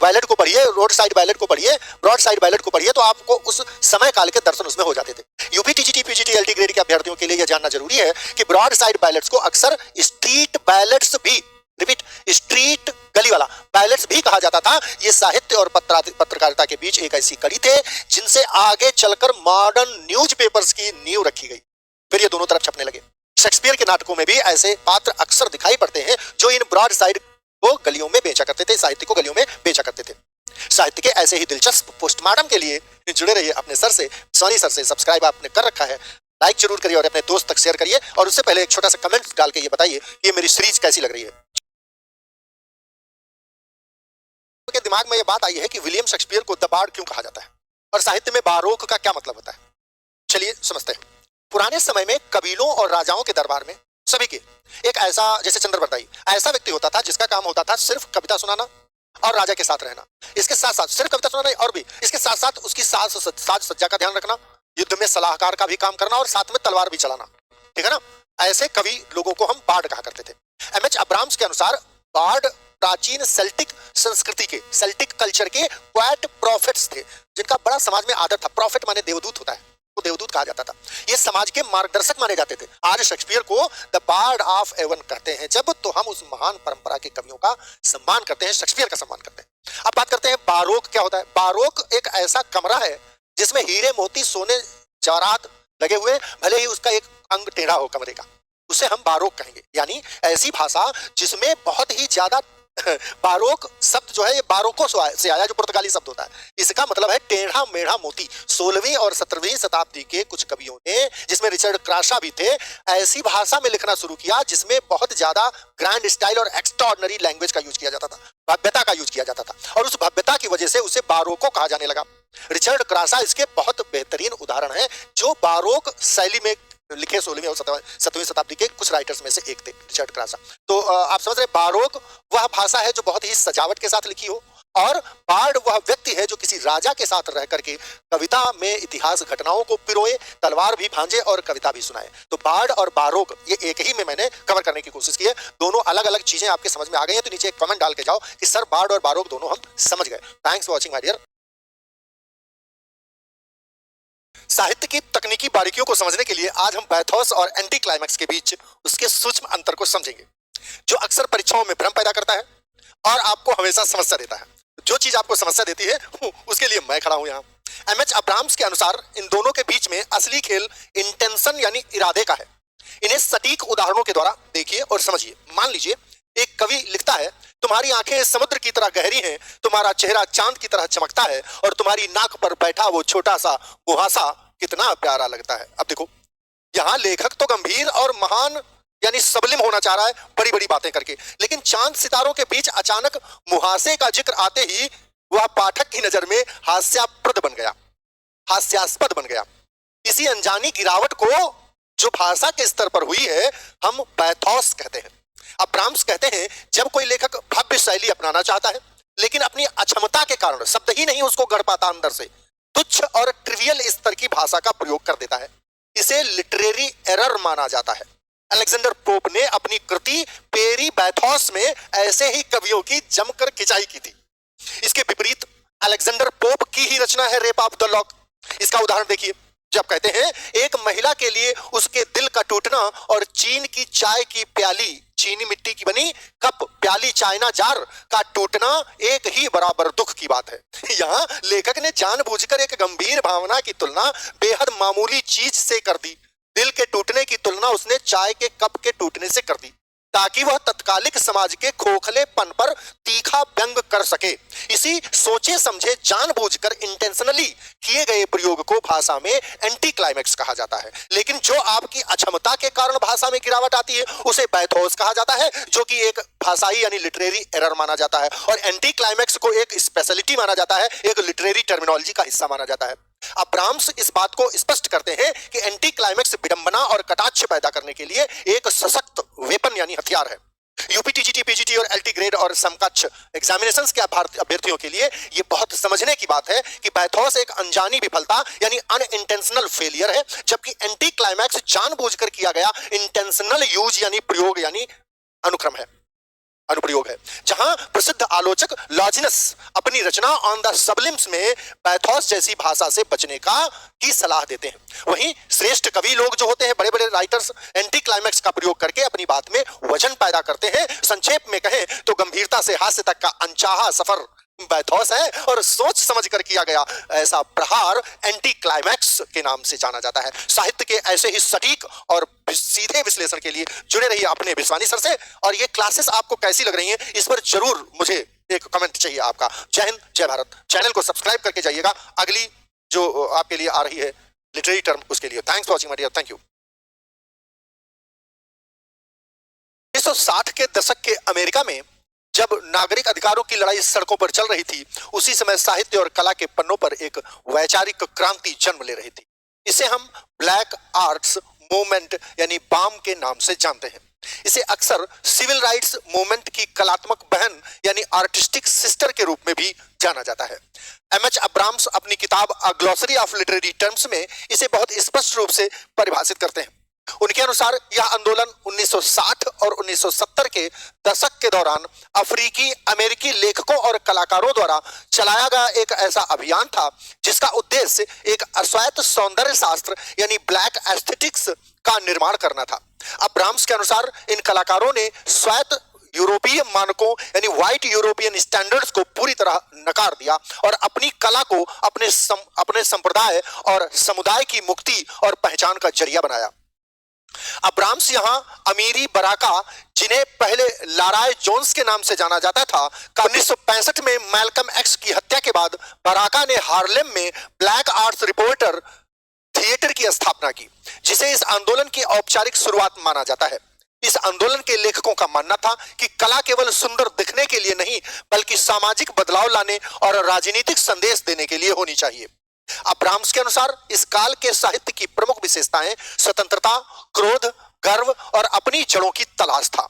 बैलेड को पढ़िए, रोड साइड बैलेड को पढ़िए, ब्रॉड साइड बैलेड को पढ़िए, तो आपको उस समय काल के दर्शन उसमें हो जाते थे। UP, TGT, PGT, LT grade के अभ्यर्थियों के लिए यह जानना जरूरी है कि ब्रॉड साइड बैलेड्स को अक्सर स्ट्रीट बैलेड्स भी, रिपीट, स्ट्रीट गली वाला बैलेड्स भी कहा जाता था। ये साहित्य और पत्रकारिता के बीच एक ऐसी कड़ी थे जिनसे आगे चलकर मॉडर्न न्यूज़पेपर्स की नींव रखी गई। फिर ये दोनों तरफ छपने लगे। शेक्सपियर के नाटकों में भी ऐसे पात्र अक्सर दिखाई पड़ते हैं जो इन ब्रॉड साइड को गलियों में बेचा करते थे, साहित्य को गलियों में बेचा करते थे। साहित्य के ऐसे ही दिलचस्प पोस्टमार्टम के लिए जुड़े रहिए अपने सर से, सोनी सर से। सब्सक्राइब आपने कर रखा है, लाइक जरूर करिए और अपने दोस्त तक शेयर करिए। और उससे पहले एक छोटा सा कमेंट डाल के ये बताइए कि ये मेरी सीरीज कैसी लग रही है। के दिमाग में ये बात आई है कि विलियम शेक्सपियर को द बार्ड क्यों कहा जाता है और साहित्य में बारोक का क्या मतलब होता है। चलिए समझते हैं। पुराने समय में कबीलों और राजाओं के दरबार में सभी के एक ऐसा, जैसे चंद्रबरदाई, ऐसा व्यक्ति होता था जिसका काम होता था सिर्फ कविता सुनाना और राजा के साथ रहना। इसके साथ साथ सिर्फ कविता सुनाना और भी इसके साथ साथ उसकी साज सज्जा का ध्यान रखना, युद्ध में सलाहकार का भी काम करना और साथ में तलवार भी चलाना, ठीक है ना। ऐसे कवि लोगों को हम बार्ड कहा करते थे। एमएच अब्राहम्स के अनुसार बार्ड प्राचीन सेल्टिक संस्कृति के, सेल्टिक कल्चर के क्वाइट प्रॉफिट्स थे जिनका बड़ा समाज में आदर था। प्रॉफिट माने देवदूत होता है, तो देवदूत कहा जाता था। ये समाज के मार्गदर्शक माने जाते थे। आज शेक्सपियर को द बार्ड ऑफ एवन कहते हैं जब, तो हम उस महान परंपरा के कवियों का सम्मान करते हैं, शेक्सपियर का सम्मान करते हैं। अब बात करते हैं बारोक क्या होता है। बारोक एक ऐसा कमरा है जिसमें हीरे, मोती, सोने, जवाहरात लगे हुए, भले ही उसका एक अंग टेढ़ा हो कमरे का, उसे हम बारोक कहेंगे। यानी ऐसी भाषा जिसमें बहुत ही ज्यादा बारोक शब्द जो है ये बारोको से आया, जो पुर्तगाली शब्द होता है। इसका मतलब है टेढ़ा मेढ़ा मोती। 16वीं और 17वीं शताब्दी के कुछ कवियों ने, जिसमें रिचर्ड क्राशा भी थे, ऐसी भाषा में लिखना शुरू किया जिसमें बहुत ज्यादा ग्रैंड स्टाइल और एक्स्ट्राऑर्डिनरी लैंग्वेज का यूज किया जाता था, भव्यता का यूज किया जाता था, और उस भव्यता की वजह से उसे बारोको कहा जाने लगा। रिचर्ड क्राशा इसके बहुत बेहतरीन उदाहरण है, जो बारोक शैली में लिखे 16वीं और 17वीं शताब्दी के कुछ राइटर्स में से एक थे, रिचर्ड क्राशा। तो आप समझ रहे, बारोक वह भाषा है जो बहुत ही सजावट के साथ लिखी हो, और बार्ड वह व्यक्ति है जो किसी राजा के साथ रह करके कविता में इतिहास घटनाओं को पिरोए, तलवार भी भांजे और कविता भी सुनाए। तो बार्ड और बारोक ये एक ही में मैंने कवर करने की कोशिश की है। दोनों अलग अलग चीजें आपके समझ में आ गई हैं तो नीचे एक कमेंट डाल के जाओ कि सर बार्ड और बारोक दोनों हम समझ गए। Thanks for watching my dear. साहित्य की तकनीकी बारीकियों को समझने के लिए आज हम पैथोस और एंटी क्लाइमैक्स के बीच उसके सूक्ष्म अंतर को समझेंगे, जो अक्सर परीक्षाओं में भ्रम पैदा करता है और आपको हमेशा समस्या देता है। जो चीज आपको समस्या देती है उसके लिए मैं खड़ा हूं यहाँ। एमएच अब्राम्स के अनुसार इन दोनों के बीच में असली खेल इंटेंशन यानी इरादे का है। इन्हें सटीक उदाहरणों के द्वारा देखिए और समझिए। मान लीजिए एक कवि लिखता है, तुम्हारी आंखें समुद्र की तरह गहरी हैं, तुम्हारा चेहरा चांद की तरह चमकता है, और तुम्हारी नाक पर बैठा वो छोटा सा मुहासा कितना प्यारा लगता है। अब देखो, यहाँ लेखक तो गंभीर और महान यानी सबलिम होना चाह रहा है, बड़ी बड़ी बातें करके, लेकिन चांद सितारों के बीच अचानक मुहासे का जिक्र आते ही वह पाठक की नजर में हास्यास्पद बन गया। इसी अनजानी गिरावट को जो भाषा के स्तर पर हुई है हम पैथोस कहते हैं। अब्राम्स कहते हैं, जब कोई लेखक भव्य शैली अपनाना चाहता है लेकिन अपनी अक्षमता के कारण शब्द ही नहीं उसको गढ़ पाता अंदर से, तुच्छ और ट्रिवियल स्तर की भाषा का प्रयोग कर देता है, इसे लिटरेरी एरर माना जाता है। अलेक्जेंडर पोप ने अपनी कृति पेरी बैथोस में ऐसे ही कवियों की जमकर खिंचाई की थी। इसके विपरीत अलेक्जेंडर पोप की ही रचना है रेप ऑफ द लॉक। इसका उदाहरण देखिए, जब कहते हैं एक महिला के लिए उसके दिल का टूटना और चीन की चाय की प्याली, चीनी मिट्टी की बनी कप प्याली चाइना जार का टूटना एक ही बराबर दुख की बात है। यहाँ लेखक ने जानबूझकर एक गंभीर भावना की तुलना बेहद मामूली चीज से कर दी। दिल के टूटने की तुलना उसने चाय के कप के टूटने से कर दी, ताकि वह तत्कालिक समाज के खोखलेपन पर तीखा व्यंग कर सके। इसी सोचे समझे जानबूझकर इंटेंशनली किए गए प्रयोग को भाषा में एंटी क्लाइमैक्स कहा जाता है। लेकिन जो आपकी अक्षमता के कारण भाषा में गिरावट आती है उसे पैथोस कहा जाता है, जो कि एक भाषाई यानी लिटरेरी एरर माना जाता है, और एंटी क्लाइमैक्स को एक स्पेशलिटी माना जाता है, एक लिटरेरी टर्मिनोलॉजी का हिस्सा माना जाता है। अब्राम्स इस बात को स्पष्ट करते हैं कि एंटी क्लाइमैक्स विडंबना और कटाक्ष पैदा करने के लिए एक सशक्त वेपन यानी हथियार है। यूपी, टीजीटी, पीजीटी और एलटी ग्रेड और समकक्ष एग्जामिनेशंस के अभ्यर्थियों के लिए यह बहुत समझने की बात है कि पैथोस एक अनजानी विफलता यानी अनइंटेंशनल फेलियर है, जबकि एंटी क्लाइमैक्स जानबूझकर किया गया इंटेंशनल यूज यानी प्रयोग यानी अनुप्रयोग है। जहां प्रसिद्ध आलोचक लॉजिनस अपनी रचना ऑन द सबलिम्स में पैथोस जैसी भाषा से बचने की सलाह देते हैं, वहीं श्रेष्ठ कवि लोग जो होते हैं, बड़े बड़े राइटर्स, एंटी क्लाइमैक्स का प्रयोग करके अपनी बात में वजन पैदा करते हैं। संक्षेप में कहें तो गंभीरता से हास्य तक का अनचाहा सफर पैथोस है, और सोच समझ कर किया गया ऐसा प्रहार एंटी क्लाइमैक्स के नाम से जाना जाता है। साहित्य के ऐसे ही सटीक और सीधे विश्लेषण के लिए जुड़े रहिए अपने विश्वानी सर से। और ये क्लासेस आपको कैसी लग रही हैं इस पर जरूर मुझे एक कमेंट चाहिए आपका। जय हिंद, जय भारत। चैनल को सब्सक्राइब करके जाइएगा अगली जो आपके लिए आ रही है लिटरेरी टर्म उसके लिए। Thanks for watching my dear, thank you. 1960 के दशक के अमेरिका में जब नागरिक अधिकारों की लड़ाई सड़कों पर चल रही थी, उसी समय साहित्य और कला के पन्नों पर एक वैचारिक क्रांति जन्म ले रही थी। इसे हम ब्लैक आर्ट्स मूवमेंट यानी बाम के नाम से जानते हैं। इसे अक्सर सिविल राइट्स मूवमेंट की कलात्मक बहन यानी आर्टिस्टिक सिस्टर के रूप में भी जाना जाता है। एमएच अब्राम्स अपनी किताब a glossary of literary terms में इसे बहुत स्पष्ट रूप से परिभाषित करते हैं। उनके अनुसार यह आंदोलन 1960 और 1970 के दशक के दौरान अफ्रीकी अमेरिकी लेखकों और कलाकारों द्वारा चलाया गया एक ऐसा अभियान था जिसका उद्देश्य एक अश्वेत सौंदर्य शास्त्र यानी ब्लैक एस्थेटिक्स का निर्माण करना था। अब्राम्स के अनुसार इन कलाकारों ने श्वेत यूरोपीय मानकों यानी व्हाइट यूरोपियन स्टैंडर्ड्स को पूरी तरह नकार दिया और अपनी कला को अपने संप्रदाय और समुदाय की मुक्ति और पहचान का जरिया बनाया। अब्राहम्स यहाँ अमीरी बराका, जिन्हें पहले लाराय जोन्स के नाम से जाना जाता था, 1965 में मैल्कम एक्स की हत्या के बाद बराका ने हार्लेम में ब्लैक आर्ट्स रिपोर्टर थिएटर की स्थापना की, जिसे इस आंदोलन की औपचारिक शुरुआत माना जाता है। इस आंदोलन के लेखकों का मानना था कि कला केवल सुंदर दिखने के लिए नहीं, बल्कि सामाजिक बदलाव लाने और राजनीतिक संदेश देने के लिए होनी चाहिए। अब्राहम्स के अनुसार इस काल के साहित्य की प्रमुख विशेषताएं स्वतंत्रता, क्रोध, गर्व और अपनी जड़ों की तलाश था।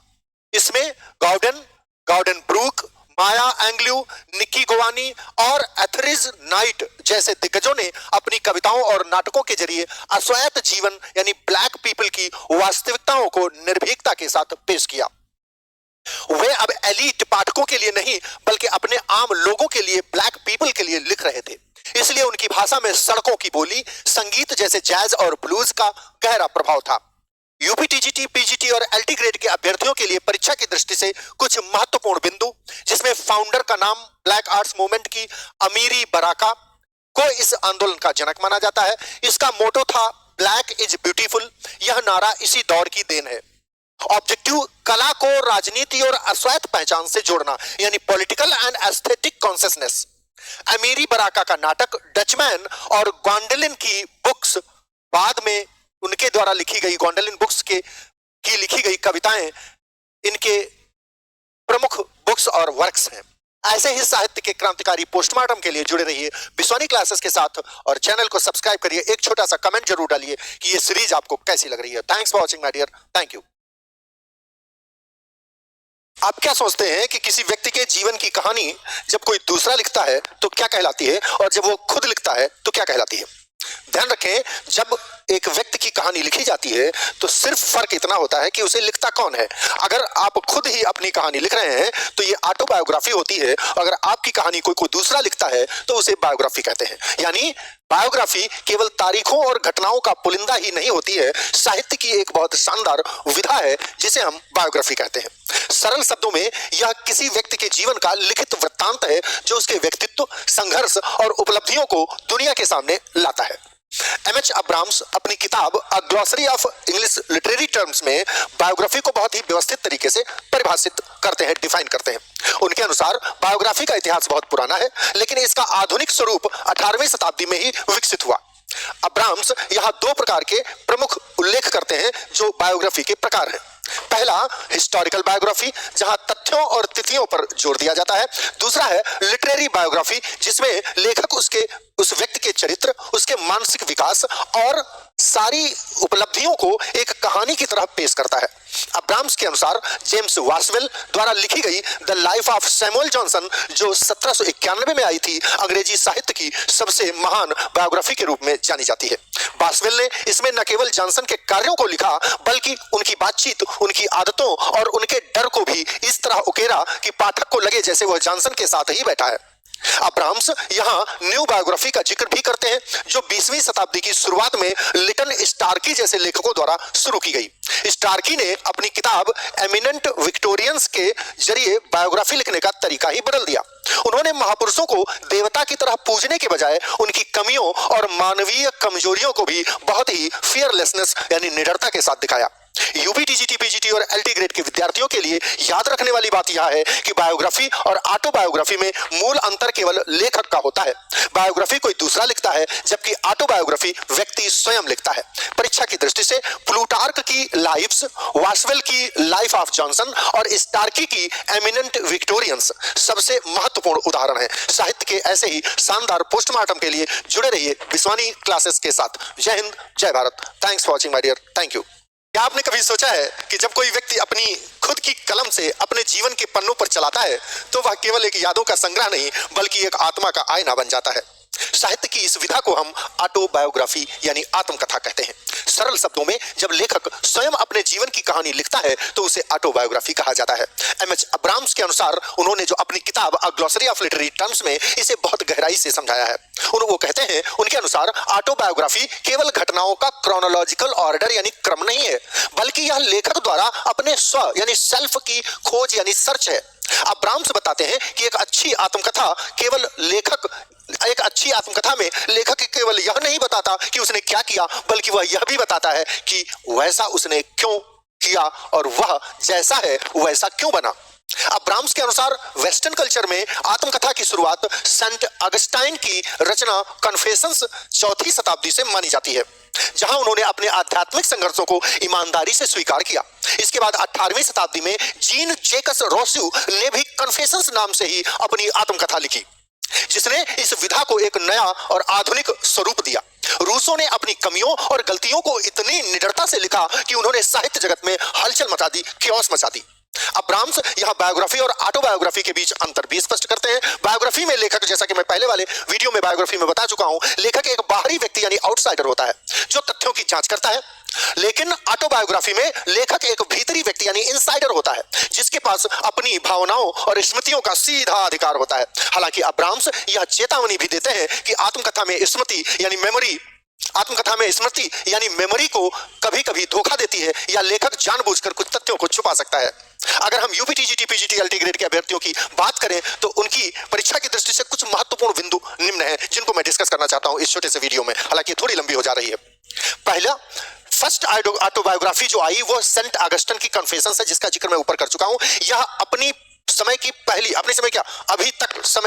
इसमें गॉर्डन ब्रूक, माया एंग्ल्यू, निक्की गोवानी और एथरिज नाइट जैसे दिग्गजों ने अपनी कविताओं और नाटकों के जरिए अश्वेत जीवन यानी ब्लैक पीपल की वास्तविकताओं को निर्भीकता के साथ पेश किया। वे अब एलीट पाठकों के लिए नहीं, बल्कि अपने आम लोगों के लिए, ब्लैक पीपल के लिए लिख रहे थे। इसलिए उनकी भाषा में सड़कों की बोली, संगीत जैसे जैज और ब्लूज का गहरा प्रभाव था। यूपी टीजीटी, पीजीटी और एलटी ग्रेड के अभ्यर्थियों के लिए परीक्षा की दृष्टि से कुछ महत्वपूर्ण बिंदु, जिसमें फाउंडर का नाम ब्लैक आर्ट्स मूवमेंट की अमीरी बराका को इस आंदोलन का जनक माना जाता है। इसका मोटो था ब्लैक इज ब्यूटीफुल। यह नारा इसी दौर की देन है। ऑब्जेक्टिव, कला को राजनीति और अश्वेत पहचान से जोड़ना, यानी पॉलिटिकल एंड एस्थेटिक कॉन्शियसनेस। अमीरी बराका का नाटक डचमैन और ग्वांडोलिन की बुक्स, बाद में उनके द्वारा लिखी गई ग्वांडोलिन बुक्स की लिखी गई कविताएं इनके प्रमुख बुक्स और वर्क्स हैं। ऐसे ही साहित्य के क्रांतिकारी पोस्टमार्टम के लिए जुड़े रहिए बिस्वानी क्लासेस के साथ और चैनल को सब्सक्राइब करिए। एक छोटा सा कमेंट जरूर डालिए कि ये सीरीज आपको कैसी लग रही है। Thanks for watching my dear, thank you. आप क्या सोचते हैं कि किसी व्यक्ति के जीवन की कहानी जब कोई दूसरा लिखता है तो क्या कहलाती है, और जब वो खुद लिखता है तो क्या कहलाती है? ध्यान रखें, जब एक व्यक्ति की कहानी लिखी जाती है तो सिर्फ फर्क इतना होता है कि उसे लिखता कौन है। अगर आप खुद ही अपनी कहानी लिख रहे हैं तो ये ऑटोबायोग्राफी होती है। अगर आपकी कहानी कोई दूसरा लिखता है तो उसे बायोग्राफी कहते हैं। यानी बायोग्राफी केवल तारीखों और घटनाओं का पुलिंदा ही नहीं होती है, साहित्य की एक बहुत शानदार विधा है जिसे हम बायोग्राफी कहते हैं। सरल शब्दों में यह किसी व्यक्ति के जीवन का लिखित वृत्तांत है जो उसके व्यक्तित्व, संघर्ष और उपलब्धियों को दुनिया के सामने लाता है। एमएच अब्राहम्स अपनी किताब a glossary of English literary terms में बायोग्राफी को बहुत ही व्यवस्थित तरीके से परिभाषित करते हैं, डिफाइन करते हैं। उनके अनुसार बायोग्राफी का इतिहास बहुत पुराना है, लेकिन इसका आधुनिक स्वरूप 18वीं शताब्दी में ही विकसित हुआ। अब्राहम्स यहाँ दो प्रकार के प्रमुख उल्लेख करते हैं जो बायोग्राफी के प्रकार हैं। पहला हिस्टोरिकल बायोग्राफी, जहां तथ्यों और तिथियों पर जोर दिया जाता है। दूसरा है लिटरेरी बायोग्राफी, जिसमें लेखक उस व्यक्ति के चरित्र, उसके मानसिक विकास और सारी उपलब्धियों को एक कहानी की तरह पेश करता है। अब्राहम्स के अनुसार जेम्स वासवेल द्वारा लिखी गई the life of Samuel Johnson, जो 1791 में आई थी, अंग्रेजी साहित्य की सबसे महान बायोग्राफी के रूप में जानी जाती है। वासवेल ने इसमें न केवल जॉनसन के कार्यों को लिखा, बल्कि उनकी बातचीत, उनकी आदतों और उनके डर को भी इस तरह उकेरा कि पाठक को लगे जैसे वह जॉनसन के साथ ही बैठा है। अब्राहम्स यहाँ न्यू बायोग्राफी का जिक्र भी करते हैं, जो 20वीं शताब्दी की शुरुआत में लिटन स्टार्की जैसे लेखकों द्वारा शुरू की गई। स्टार्की ने अपनी किताब एमिनेंट विक्टोरियंस के जरिए बायोग्राफी लिखने का तरीका ही बदल दिया। उन्होंने महापुरुषों को देवता की तरह पूजने के बजाय उनकी कमियों और मानवीय कमजोरियों को भी बहुत ही फियरलेसनेस यानी निडरता के साथ दिखाया। यूपी, टीजीटी, पीजीटी और एलटी ग्रेड के विद्यार्थियों के लिए याद रखने वाली बात यह है कि बायोग्राफी और ऑटोबायोग्राफी में मूल अंतर केवल लेखक का होता है। बायोग्राफी कोई दूसरा लिखता है, जबकि ऑटोबायोग्राफी व्यक्ति स्वयं लिखता है। परीक्षा की दृष्टि से प्लूटार्क की लाइव्स, वासवेल की लाइफ ऑफ जॉनसन और स्टार्की की एमिनेंट विक्टोरियंस सबसे महत्वपूर्ण उदाहरण है। साहित्य के ऐसे ही शानदार पोस्टमार्टम के लिए जुड़े रहिए बिस्वानी क्लासेस के साथ। जय हिंद, जय Bharat. Thanks for watching my dear, thank you. क्या आपने कभी सोचा है कि जब कोई व्यक्ति अपनी खुद की कलम से अपने जीवन के पन्नों पर चलाता है तो वह केवल एक यादों का संग्रह नहीं, बल्कि एक आत्मा का आईना बन जाता है। साहित्य की इस विधा को हम ऑटोबायोग्राफी यानी आत्मकथा कहते हैं। सरल शब्दों में जब लेखक स्वयं अपने जीवन की कहानी लिखता है तो उसे ऑटोबायोग्राफी कहा जाता है। एमएच अब्राम्स के अनुसार उन्होंने जो अपनी किताब a glossary of literary terms में इसे बहुत गहराई से समझाया है। वो कहते हैं, उनके अनुसार ऑटोबायोग्राफी केवल घटनाओं का क्रोनोलॉजिकल ऑर्डर यानी क्रम नहीं है, बल्कि यह लेखक द्वारा अपने स्व यानी सेल्फ की खोज यानी सर्च है। अब्राम्स बताते हैं कि एक अच्छी आत्मकथा में लेखक केवल यह नहीं बताता कि उसने क्या किया, बल्कि वह यह भी बताता है कि वैसा उसने क्यों किया और वह जैसा है वैसा क्यों बना। अब्राम्स के अनुसार वेस्टर्न कल्चर में आत्मकथा की शुरुआत सेंट अगस्टाइन की रचना कन्फेशंस 4वीं शताब्दी से मानी जाती है, जहां उन्होंने अपने आध्यात्मिक संघर्षों को ईमानदारी से स्वीकार किया। इसके बाद 18वीं शताब्दी में जीन जैकस रोस्यू ने भी कन्फेशंस नाम से ही अपनी आत्मकथा लिखी, जिसने इस विधा को एक नया और आधुनिक स्वरूप दिया। रूसो ने अपनी कमियों और गलतियों को इतनी निडरता से लिखा कि उन्होंने साहित्य जगत में हलचल मचा दी, कियोस मचा दी। अब्राम्स यहां बायोग्राफी और ऑटोबायोग्राफी के बीच अंतर भी स्पष्ट करते हैं। बायोग्राफी में लेखक, जैसा कि मैं पहले वाले वीडियो में बायोग्राफी में बता चुका हूं, लेखक एक बाहरी व्यक्ति यानी आउटसाइडर होता है जो तथ्यों की जांच करता है। लेकिन ऑटोबायोग्राफी में लेखक एक भीतरी व्यक्ति यानी इनसाइडर होता है, जिसके पास अपनी भावनाओं और स्मृतियों का सीधा अधिकार होता है। हालांकि अब्राम्स यह चेतावनी भी देते हैं कि आत्मकथा में स्मृति यानी मेमोरी को कभी कभी धोखा देती है या लेखक जानबूझकर कुछ तथ्यों को छुपा सकता है। अगर हम UP TGT PGT LT grade के अभ्यर्थियों की बात करें तो उनकी परीक्षा की दृष्टि से कुछ महत्वपूर्ण बिंदु निम्न हैं, जिनको मैं डिस्कस करना चाहता हूं इस छोटे से वीडियो में, हालांकि थोड़ी लंबी हो जा रही है। पहला, फर्स्ट ऑटोबायोग्राफी जो आई वो सेंट ऑगस्टिन की कन्फेशंस है, जिसका जिक्र मैं ऊपर कर चुका हूं। यह अपने समय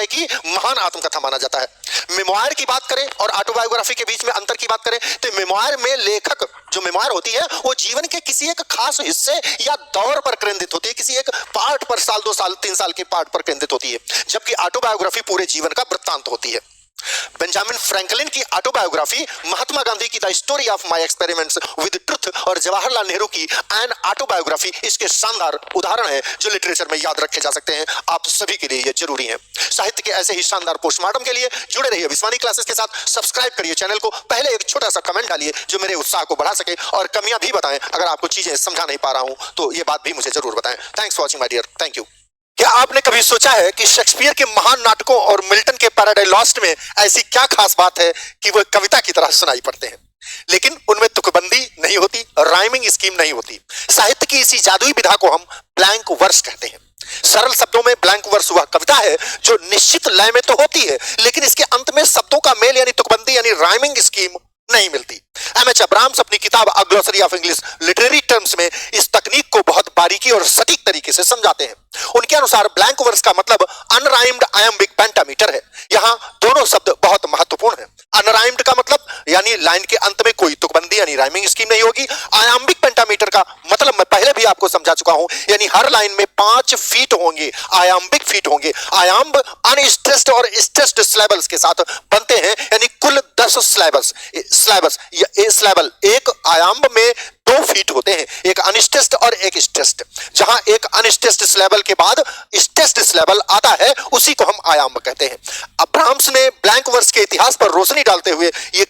की महान आत्मकथा माना जाता है। मेमोयर की बात करें और ऑटोबायोग्राफी के बीच में अंतर की बात करें तो मेमोयर में लेखक जो मेमोयर होती है वो जीवन के किसी एक खास हिस्से या दौर पर केंद्रित होती है, किसी एक पार्ट पर, साल 2 साल 3 साल के पार्ट पर केंद्रित होती है, जबकि ऑटोबायोग्राफी पूरे जीवन का वृत्तांत होती है। बेंजामिन फ्रैंकलिन की ऑटोबायोग्राफी, महात्मा गांधी की the story of my experiments with truth और जवाहरलाल नेहरू की एन ऑटोबायोग्राफी इसके शानदार उदाहरण हैं जो लिटरेचर में याद रखे जा सकते हैं। आप सभी के लिए ये जरूरी है। साहित्य के ऐसे ही शानदार पोस्टमार्टम के लिए जुड़े रहिए विस्वानी क्लासेस के साथ। सब्सक्राइब करिए चैनल को, पहले एक छोटा सा कमेंट डालिए जो मेरे उत्साह को बढ़ा सके, और कमियां भी बताएं। अगर आपको चीजें समझा नहीं पा रहा हूं तो ये बात भी मुझे जरूर बताएं। Thanks for watching my dear, thank you. क्या आपने कभी सोचा है कि शेक्सपियर के महान नाटकों और मिल्टन के पैराडाइज लॉस्ट में ऐसी क्या खास बात है कि वो कविता की तरह सुनाई पड़ते हैं, लेकिन उनमें तुकबंदी नहीं होती, राइमिंग स्कीम नहीं होती। साहित्य की इसी जादुई विधा को हम ब्लैंक वर्स कहते हैं। सरल शब्दों में ब्लैंक वर्स वह कविता है जो निश्चित लय में तो होती है, लेकिन इसके अंत में शब्दों का मेल यानी तुकबंदी यानी राइमिंग स्कीम नहीं मिलती। एमएच अब्राम्स अपनी किताब a glossary of English literary terms में इस तकनीक को बहुत बारीकी और सटीक तरीके से समझाते हैं। उनके अनुसार ब्लैंक वर्स का मतलब अनराइम्ड आयम्बिक पेंटामीटर है। यहाँ दोनों शब्द बहुत महत्वपूर्ण हैं। अनराइम्ड का मतलब यानी लाइन के अंत में कोई तुकबंदी यानी राइमिंग स्कीम नहीं होगी। आयाम्बिक पेंटामीटर का मतलब मैं पहले भी आपको समझा चुका हूं, यानी हर लाइन में 5 फीट होंगे, आयाम्बिक फीट होंगे। आयाम्ब अनस्ट्रेस्ड और स्ट्रेस्ड सिलेबल्स के साथ बनते हैं, यानी कुल 10 सिलेबल्स। सिलेबल एक आयाम्ब में 2 फीट होते हैं, एक अनस्ट्रेस्ड और एक स्ट्रेस्ड। जहां एक अनस्ट्रेस्ड सिलेबल के बाद स्ट्रेस्ड सिलेबल आता है उसी को हम आयाम्ब कहते हैं। अब्राम्स ने ब्लैंक वर्स के इतिहास पर रोशनी डालते हुए ये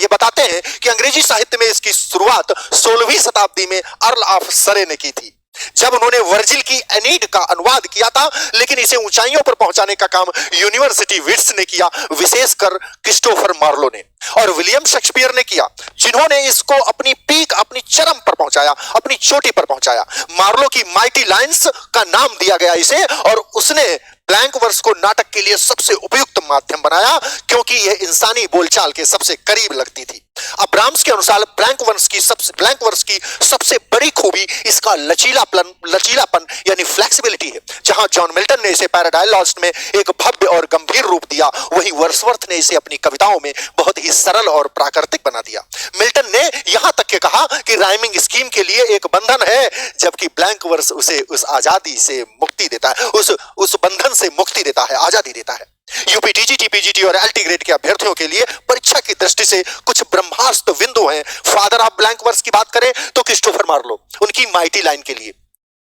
बताते हैं कि अंग्रेजी साहित्य में इसकी शुरुआत 16वीं शताब्दी में अर्ल ऑफ सरे ने की थी, जब उन्होंने वर्जिल की एनीड का अनुवाद किया था। लेकिन इसे ऊंचाइयों पर पहुंचाने का काम यूनिवर्सिटी विट्स ने किया, विशेषकर क्रिस्टोफर मार्लो ने और विलियम शेक्सपियर ने किया, जिन्होंने इसको अपनी पीक, अपनी चरम पर पहुंचाया, अपनी चोटी पर पहुंचाया। मार्लो की माइटी लाइन्स का नाम दिया गया इसे, और उसने ब्लैंक वर्स को नाटक के लिए सबसे उपयुक्त माध्यम बनाया, क्योंकि यह इंसानी बोलचाल के सबसे करीब लगती थी। अब्राम्स के अनुसार ब्लैंक वर्स की सबसे बड़ी खूबी इसका लचीलापन यानी फ्लेक्सिबिलिटी है। जहां जॉन मिल्टन ने इसे पैराडाइज लॉस्ट में एक भव्य और गंभीर रूप दिया, वहीं वर्ड्सवर्थ ने इसे अपनी कविताओं में बहुत ही सरल और प्राकृतिक बना दिया। मिल्टन ने यहां तक के कहा कि राइमिंग स्कीम के लिए एक बंधन है, जबकि ब्लैंक वर्स उसे उस आजादी से मुक्ति देता है, उस बंधन से मुक्ति देता है, आजादी देता है। यूपी टीजीटी पीजीटी और एलटी ग्रेड के अभ्यर्थियों के लिए परीक्षा की दृष्टि से कुछ ब्रह्मास्त्र बिंदु हैं। फादर ऑफ ब्लैंक वर्स की बात करें तो क्रिस्टोफर मार्लो, उनकी माइटी लाइन के लिए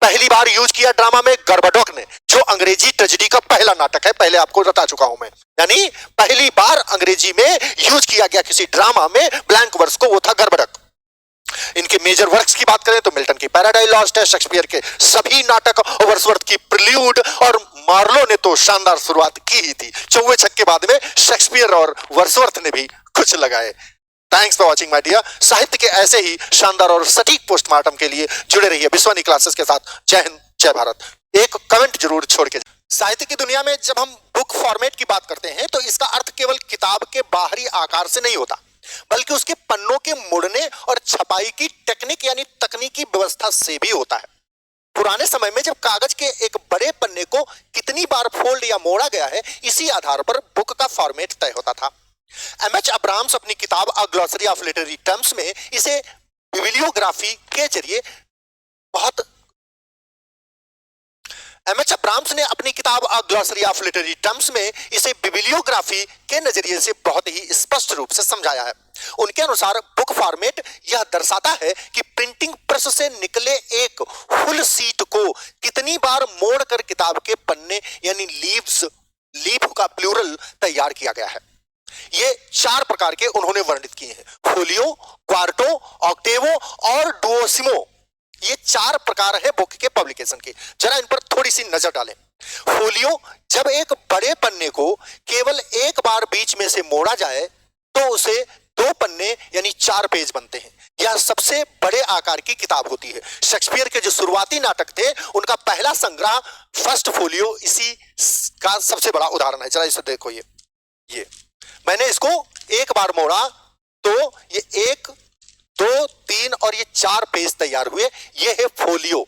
पहली बार यूज किया ड्रामा में गरबडोक ने, जो अंग्रेजी ट्रेजेडी का पहला नाटक है, पहले आपको बता चुका हूं मैं। यानी पहली बार अंग्रेजी में यूज किया गया किसी ड्रामा में ब्लैंक वर्स को, वो था गरबडोक। इनके मेजर वर्क्स की बात करें तो मिल्टन की पैराडाइज लॉस्ट है, शेक्सपियर के सभी नाटक, वर्ड्सवर्थ की प्रिल्यूड, और मार्लो ने तो शानदार शुरुआत की ही थी। चौवे छक्के बाद में शेक्सपियर और वर्ड्सवर्थ ने भी कुछ लगाए। Thanks for watching my dear. साहित्य के ऐसे ही शानदार और सटीक पोस्टमार्टम के लिए जुड़े रहिए विश्वानी क्लासेस के साथ। जय हिंद, जय भारत। एक कमेंट जरूर छोड़ के। साहित्य की दुनिया में जब हम बुक फॉर्मेट की बात करते हैं तो इसका अर्थ केवल किताब के बाहरी आकार से नहीं होता, बल्कि उसके पन्नों के मुड़ने और छपाई की टेक्निक यानी तकनीकी व्यवस्था से भी होता है। पुराने समय में जब कागज के एक बड़े पन्ने को कितनी बार फोल्ड या मोड़ा गया है, इसी आधार पर बुक का फॉर्मेट तय होता था। एमएच अब्राम्स अपनी किताब a glossary of literary terms में इसे बिब्लियोग्राफी के जरिए बहुत एमएच अब्राम्स ने अपनी किताब a glossary of literary terms में इसे बिब्लियोग्राफी के नजरिए से बहुत ही स्पष्ट रूप से समझाया है। उनके अनुसार बुक फॉर्मेट यह दर्शाता है कि प्रिंटिंग प्रेस से निकले एक फुल सीट को कितनी बार मोड़कर किताब के पन्ने यानी लीव्स, लीफ का प्लूरल तैयार किया गया है। ये 4 प्रकार के उन्होंने वर्णित किए हैं: फोलियो, क्वार्टो, ऑक्टेवो और डुओसिमो। ये 4 प्रकार है बुक के पब्लिकेशन के। जरा इन पर थोड़ी सी नजर डालें। फोलियो, जब एक बड़े पन्ने को केवल एक बार बीच में से मोड़ा जाए तो उसे 2 पन्ने यानी 4 पेज बनते हैं। यह सबसे बड़े आकार की किताब होती है। शेक्सपियर के जो शुरुआती नाटक थे उनका पहला संग्रह फर्स्ट फोलियो इसी का सबसे बड़ा उदाहरण है। जरा इसे देखो, ये मैंने इसको एक बार मोड़ा तो ये 1, 2, 3 और ये 4 पेज तैयार हुए। ये है फोलियो।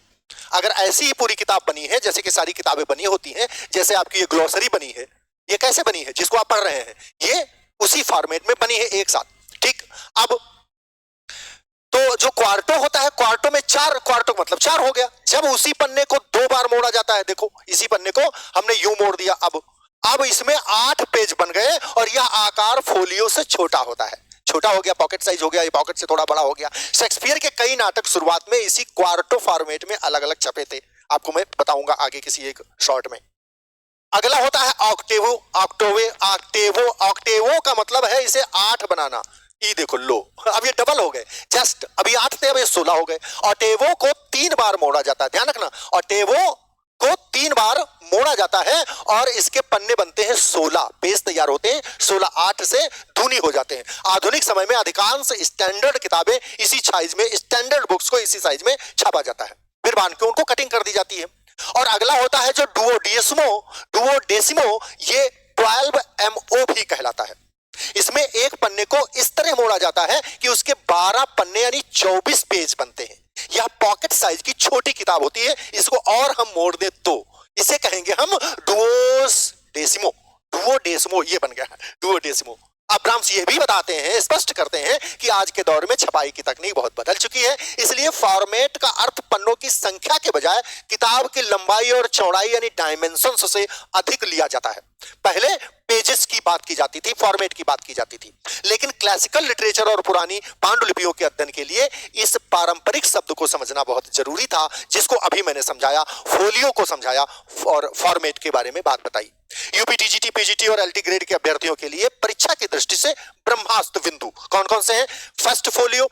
अगर ऐसी ही पूरी किताब बनी है जैसे कि सारी किताबें बनी होती हैं, जैसे आपकी ये ग्लोसरी बनी है, ये कैसे बनी है जिसको आप पढ़ रहे हैं, ये उसी फॉर्मेट में बनी है एक साथ। ठीक, अब तो जो क्वार्टो होता है, क्वार्टो में 4, क्वार्टो मतलब 4 हो गया। जब उसी पन्ने को 2 बार मोड़ा जाता है, देखो इसी पन्ने को हमने यूं मोड़ दिया, अब इसमें 8 पेज बन गए और यह आकार फोलियो से छोटा होता है। छोटा हो गया, पॉकेट साइज हो गया, ये पॉकेट से थोड़ा बड़ा हो गया। शेक्सपियर के कई नाटक शुरुआत में इसी क्वार्टो फॉर्मेट में अलग अलग छपे थे। आपको मैं बताऊंगा आगे किसी एक शॉर्ट में। अगला होता है ऑक्टेवो। ऑक्टेवो का मतलब है इसे 8 बनाना। ये देखो, लो अब ये डबल हो गए, जस्ट अभी 8 थे, अब ये 16 हो गए। ऑक्टेवो को 3 बार मोड़ा जाता है, ध्यान रखना, ऑक्टेवो को 3 बार मोड़ा जाता है और इसके पन्ने बनते हैं 16 पेज तैयार होते हैं। 16 8 से दूनी हो जाते हैं। आधुनिक समय में अधिकांश स्टैंडर्ड किताबें इसी साइज में, स्टैंडर्ड बुक्स को इसी साइज में छापा जाता है, फिर बांध के उनको कटिंग कर दी जाती है। और अगला होता है जो डुओडेसिमो, ये 12 MO भी कहलाता है। इसमें एक पन्ने को इस तरह मोड़ा जाता है कि उसके 12 पन्ने यानी 24 पेज बनते हैं। यह पॉकेट साइज की छोटी किताब होती है। इसको और हम मोड़ दें तो इसे कहेंगे हम डुओडेसिमो। ये बन गया डुओडेसिमो। अब्राम्स ये भी बताते हैं, स्पष्ट करते हैं कि आज के दौर में छपाई की तकनीक बहुत बदल चुकी है, इसलिए फॉर्मेट का अर्थ पन्नों की संख्या के बजाय किताब की लंबाई और चौड़ाई यानी डायमेंशंस से अधिक लिया जाता है। पहले पेजेस की बात की जाती थी, फॉर्मेट की बात की जाती थी, लेकिन क्लासिकल लिटरेचर और पुरानी पांडुलिपियों के अध्ययन के लिए इस पारंपरिक शब्द को समझना बहुत जरूरी था, जिसको अभी मैंने समझाया, फोलियो को समझाया और फॉर्मेट के बारे में बात बताई। यूपी, टीजीटी, पीजीटी और एलटी ग्रेड के अभ्यर्थियों के लिए परीक्षा की दृष्टि से ब्रह्मास्त्र बिंदु कौन कौन से हैं? फर्स्ट फोलियो,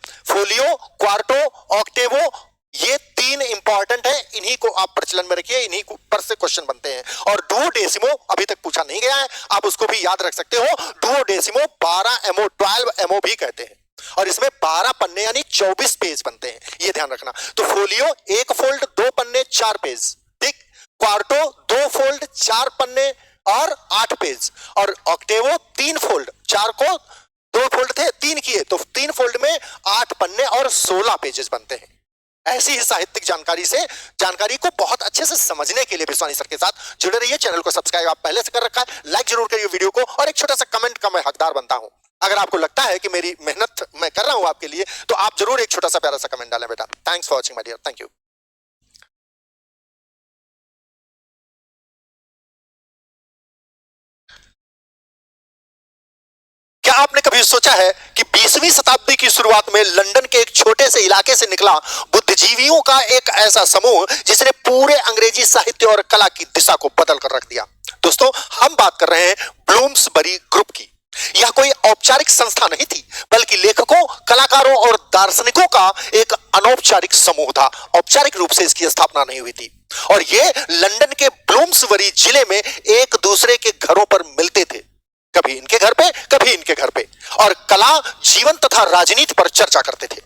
क्वार्टो, ऑक्टेवो, ये 3 इंपॉर्टेंट है। इन्हीं को आप प्रचलन में रखिए, इन्हीं पर से क्वेश्चन बनते हैं। और डुओडेसिमो अभी तक पूछा नहीं गया है, आप उसको भी याद रख सकते हो। डुओडेसिमो 12 MO, 12 MO भी कहते हैं, और इसमें 12 पन्ने यानी 24 पेज बनते हैं, ये ध्यान रखना। तो फोलियो 1 फोल्ड 2 पन्ने 4 पेज, ठीक। क्वार्टो 2 फोल्ड 4 पन्ने और 8 पेज, और ऑक्टेवो 3 फोल्ड, 4 को 2 फोल्ड थे, 3 किए तो 3 फोल्ड में 8 पन्ने और 16 पेजेस बनते हैं। ऐसी ही साहित्यिक जानकारी को बहुत अच्छे से समझने के लिए विश्वानी सर के साथ जुड़े रहिए। चैनल को सब्सक्राइब आप पहले से कर रखा है, लाइक जरूर करिए वीडियो को, और एक छोटा सा कमेंट का मैं हकदार बनता हूं। अगर आपको लगता है कि मेरी मेहनत मैं कर रहा हूं आपके लिए, तो आप जरूर एक छोटा सा प्यारा सा कमेंट डालें बेटा। Thanks for watching my dear, thank you. क्या आपने कभी सोचा है कि 20वीं शताब्दी की शुरुआत में लंदन के एक छोटे से इलाके से निकला बुद्धिजीवियों का एक ऐसा समूह जिसने पूरे अंग्रेजी साहित्य और कला की दिशा को बदल कर रख दिया। दोस्तों, हम बात कर रहे हैं ब्लूम्सबरी ग्रुप की। यह कोई औपचारिक संस्था नहीं थी, बल्कि लेखकों, कलाकारों और दार्शनिकों का एक अनौपचारिक समूह था। औपचारिक रूप से इसकी स्थापना नहीं हुई थी और ये लंदन के ब्लूम्सबरी जिले में एक दूसरे के घरों पर मिलते थे, कभी इनके घर पे, कभी इनके घर पे, और कला, जीवन तथा राजनीति पर चर्चा करते थे।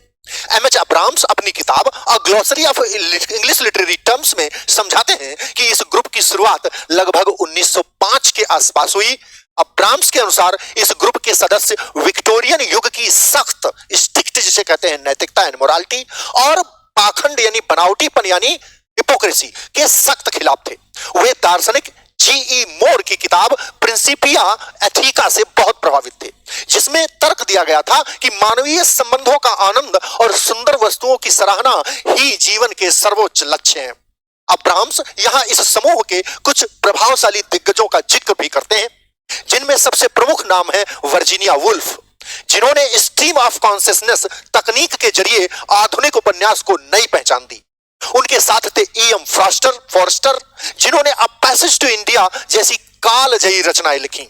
एमएच अब्राम्स अपनी किताब a glossary of English literary terms में समझाते हैं कि इस ग्रुप की शुरुआत लगभग 1905 के आसपास हुई। अब्राम्स के अनुसार इस ग्रुप के सदस्य विक्टोरियन युग की सख्त, स्ट्रिक्ट जिसे कहते हैं नैतिकता एंड मोरालिटी, और पाखंड यानी बनावटीपन यानी हिपोक्रेसी के सख्त खिलाफ थे। वे दार्शनिक G.E. मोर की किताब प्रिंसिपिया एथिका से बहुत प्रभावित थे, जिसमें तर्क दिया गया था कि मानवीय संबंधों का आनंद और सुंदर वस्तुओं की सराहना ही जीवन के सर्वोच्च लक्ष्य हैं। अब्राम्स यहाँ इस समूह के कुछ प्रभावशाली दिग्गजों का जिक्र भी करते हैं, जिनमें सबसे प्रमुख नाम है वर्जीनिया वुल्फ, जिन्होंने स्ट्रीम ऑफ कॉन्शियसनेस तकनीक के जरिए आधुनिक उपन्यास को नई पहचान दी। उनके साथ थे E.M. फॉरेस्टर, जिन्होंने अ पैसेज टू इंडिया जैसी कालजयी रचनाएं लिखी।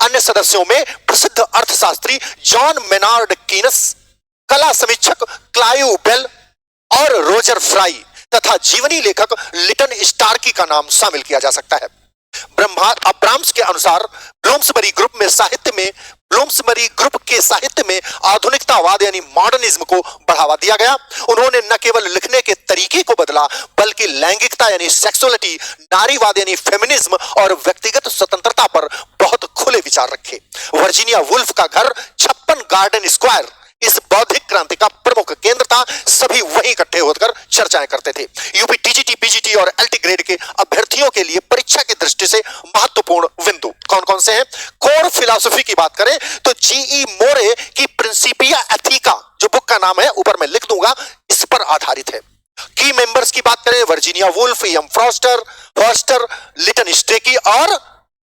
अन्य सदस्यों में प्रसिद्ध अर्थशास्त्री जॉन मेनार्ड कीनस, कला समीक्षक क्लाइव बेल और रोजर फ्राई तथा जीवनी लेखक लिटन स्टार्की का नाम शामिल किया जा सकता है। अब्राम्स के अनुसार ब्लूम्सबरी ग्रुप के साहित्य में आधुनिकतावाद यानी मॉडर्निज्म को बढ़ावा दिया गया। उन्होंने न केवल लिखने के तरीके को बदला, बल्कि लैंगिकता यानी सेक्सुअलिटी, नारीवाद यानी फेमिनिज्म और व्यक्तिगत स्वतंत्रता पर बहुत खुले विचार रखे। वर्जीनिया वुल्फ का घर 56 गार्डन स्क्वायर इस बौद्धिक क्रांति का प्रमुख केंद्र था। सभी वहीं इकट्ठे होकर चर्चाएं करते थे। यूपी टीजीटी, पीजीटी और एलटी ग्रेड के अभ्यर्थियों के लिए परीक्षा की दृष्टि से महत्वपूर्ण बिंदु कौन कौन से हैं? कोर फिलॉसफी की बात करें तो G.E. मोरे की प्रिंसिपिया एथिका, जो बुक का नाम है ऊपर मैं लिख दूंगा, इस पर आधारित है। की मेंबर्स की बात करें Virginia Woolf, E.M. Forster, Lytton Strachey और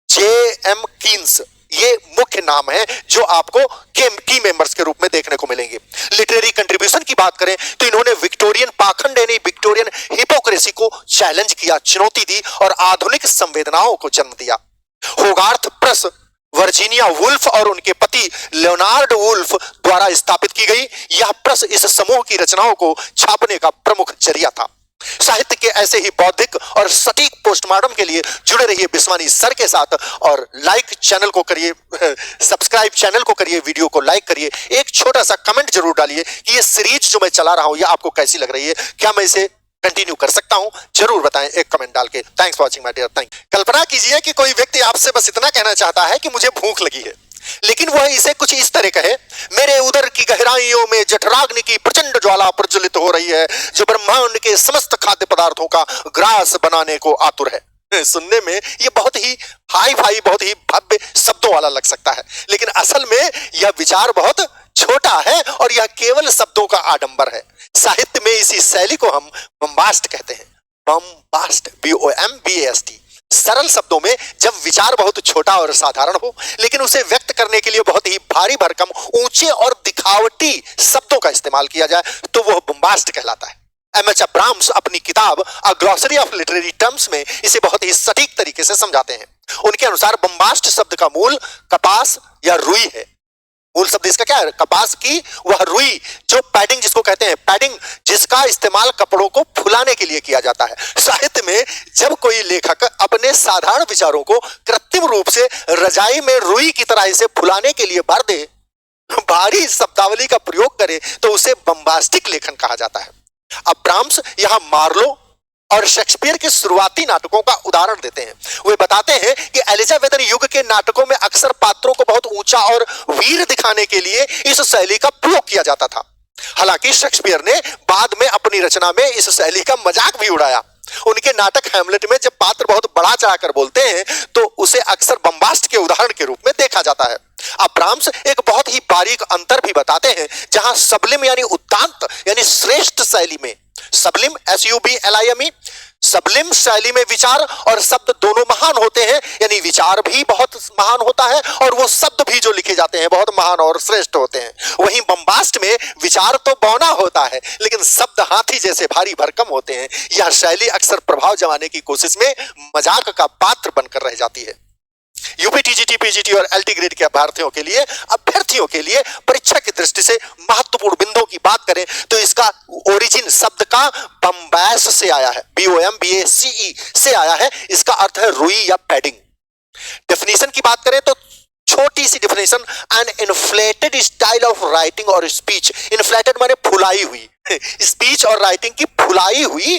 J.M. कीन्स, ये मुख्य नाम है जो आपको की मेंबर्स के रूप में देखने को मिलेंगे। लिटरेरी कंट्रीब्यूशन की बात करें तो इन्होंने विक्टोरियन पाखंड यानी विक्टोरियन हिपोक्रेसी को चैलेंज किया, चुनौती दी और आधुनिक संवेदनाओं को जन्म दिया। होगार्थ प्रेस वर्जीनिया वुल्फ और उनके पति लियोनार्ड वुल्फ द्वारा स्थापित की गई। यह प्रेस इस समूह की रचनाओं को छापने का प्रमुख जरिया था। साहित्य के ऐसे ही बौद्धिक और सटीक पोस्टमार्टम के लिए जुड़े रहिए बिस्वानी सर के साथ और चैनल को करिए सब्सक्राइब, चैनल को करिए, वीडियो को लाइक करिए, एक छोटा सा कमेंट जरूर डालिए कि ये सीरीज जो मैं चला रहा हूं ये आपको कैसी लग रही है, क्या मैं इसे कंटिन्यू कर सकता हूं, जरूर बताएं एक कमेंट डाल के। Thanks for watching my dear, thank. कल्पना कीजिए कि कोई व्यक्ति आपसे बस इतना कहना चाहता है कि मुझे भूख लगी है, लेकिन वह इसे कुछ इस तरह कहे, मेरे उदर की गहराइयों में जठराग्नि की प्रचंड ज्वाला प्रज्वलित हो रही है जो ब्रह्मांड के समस्त खाद्य पदार्थों का ग्रास बनाने को आतुर है। सुनने में ये बहुत ही हाई फाई, बहुत ही भव्य शब्दों वाला लग सकता है, लेकिन असल में यह विचार बहुत छोटा है और यह केवल शब्दों का आडंबर है। साहित्य में इसी शैली को हम बम्बास्ट कहते हैं। बम्बास्ट, BOMBAST। सरल शब्दों में जब विचार बहुत छोटा और साधारण हो, लेकिन उसे व्यक्त करने के लिए बहुत ही भारी भरकम, ऊंचे और दिखावटी शब्दों का इस्तेमाल किया जाए तो वह बम्बास्ट कहलाता है। एमएच अब्राम्स अपनी किताब a glossary of literary terms में इसे बहुत ही सटीक तरीके से समझाते हैं। उनके अनुसार बम्बास्ट शब्द का मूल कपास या रुई है। मूल शब्द इसका क्या है? कपास की वह रुई जो पैडिंग जिसको कहते हैं, पैडिंग जिसका इस्तेमाल कपड़ों को फुलाने के लिए किया जाता है। साहित्य में जब कोई लेखक अपने साधारण विचारों को कृत्रिम रूप से रजाई में रुई की तरह इसे फुलाने के लिए भर दे, भारी शब्दावली का प्रयोग करे, तो उसे बम्बास्टिक लेखन कहा जाता है। अब्राम्स यहां मार्लो और शेक्सपियर के शुरुआती नाटकों का उदाहरण देते हैं। वे बताते हैं कि एलिजाबेथन युग के नाटकों में अक्सर पात्रों को बहुत ऊंचा और वीर दिखाने के लिए इस शैली का प्रयोग किया जाता था। हालांकि शेक्सपियर ने बाद में अपनी रचना में इस शैली का मजाक भी उड़ाया। उनके नाटक हैमलेट में जब पात्र बहुत बड़ा चढ़ाकर बोलते हैं तो उसे अक्सर बम्बास्ट के उदाहरण के रूप में देखा जाता है। अब्राम्स एक बहुत ही बारीक अंतर भी बताते हैं, जहां सबलिम यानी उद्दांत यानी श्रेष्ठ शैली में, सबलिम SUBLIME सबलिम शैली में विचार और शब्द दोनों महान होते हैं, यानी विचार भी बहुत महान होता है और वो शब्द भी जो लिखे जाते हैं बहुत महान और श्रेष्ठ होते हैं। वहीं बम्बास्ट में विचार तो बौना होता है लेकिन शब्द हाथी जैसे भारी भरकम होते हैं। यह शैली अक्सर प्रभाव जमाने की कोशिश में मजाक का पात्र बनकर रह जाती है। यूपी, टीजीटी, पीजीटी और एलटी ग्रेड के अभ्यर्थियों के लिए परीक्षा की दृष्टि से महत्वपूर्ण बिंदुओं की बात करें तो इसका ओरिजिन शब्द का बम्बास से आया है, BOMBACE से आया है। इसका अर्थ है रुई या पैडिंग। डेफिनेशन की बात करें तो छोटी सी definition, an inflated style of writing और स्पीच। इन्फ्लेटेड माने फुलाई हुई, स्पीच और राइटिंग की फुलाई हुई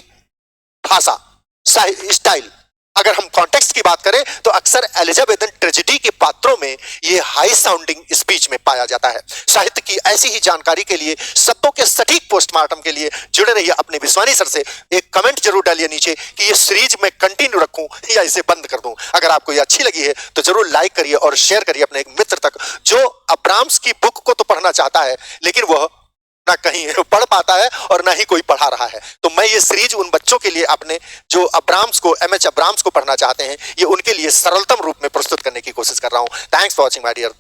भाषा, स्टाइल। अगर हम कॉन्टेक्स्ट की बात करें तो अक्सर एलिजाबेथन ट्रेजेडी के पात्रों में यह हाई साउंडिंग स्पीच में पाया जाता है। साहित्य की ऐसी ही जानकारी के लिए, शब्दों के सटीक पोस्टमार्टम के लिए जुड़े रहिए अपने विश्वानी सर से। एक कमेंट जरूर डालिए नीचे कि ये सीरीज में कंटिन्यू रखूं या इसे बंद कर दूं। अगर आपको ये अच्छी लगी है तो जरूर लाइक करिए और शेयर करिए अपने एक मित्र तक जो अब्राम्स की बुक को तो पढ़ना चाहता है लेकिन वह ना कहीं पढ़ पाता है और ना ही कोई पढ़ा रहा है। तो मैं ये सीरीज उन बच्चों के लिए, अपने जो अब्राम्स को, एमएच अब्राम्स को पढ़ना चाहते हैं, ये उनके लिए सरलतम रूप में प्रस्तुत करने की कोशिश कर रहा हूं। Thanks for watching my dear.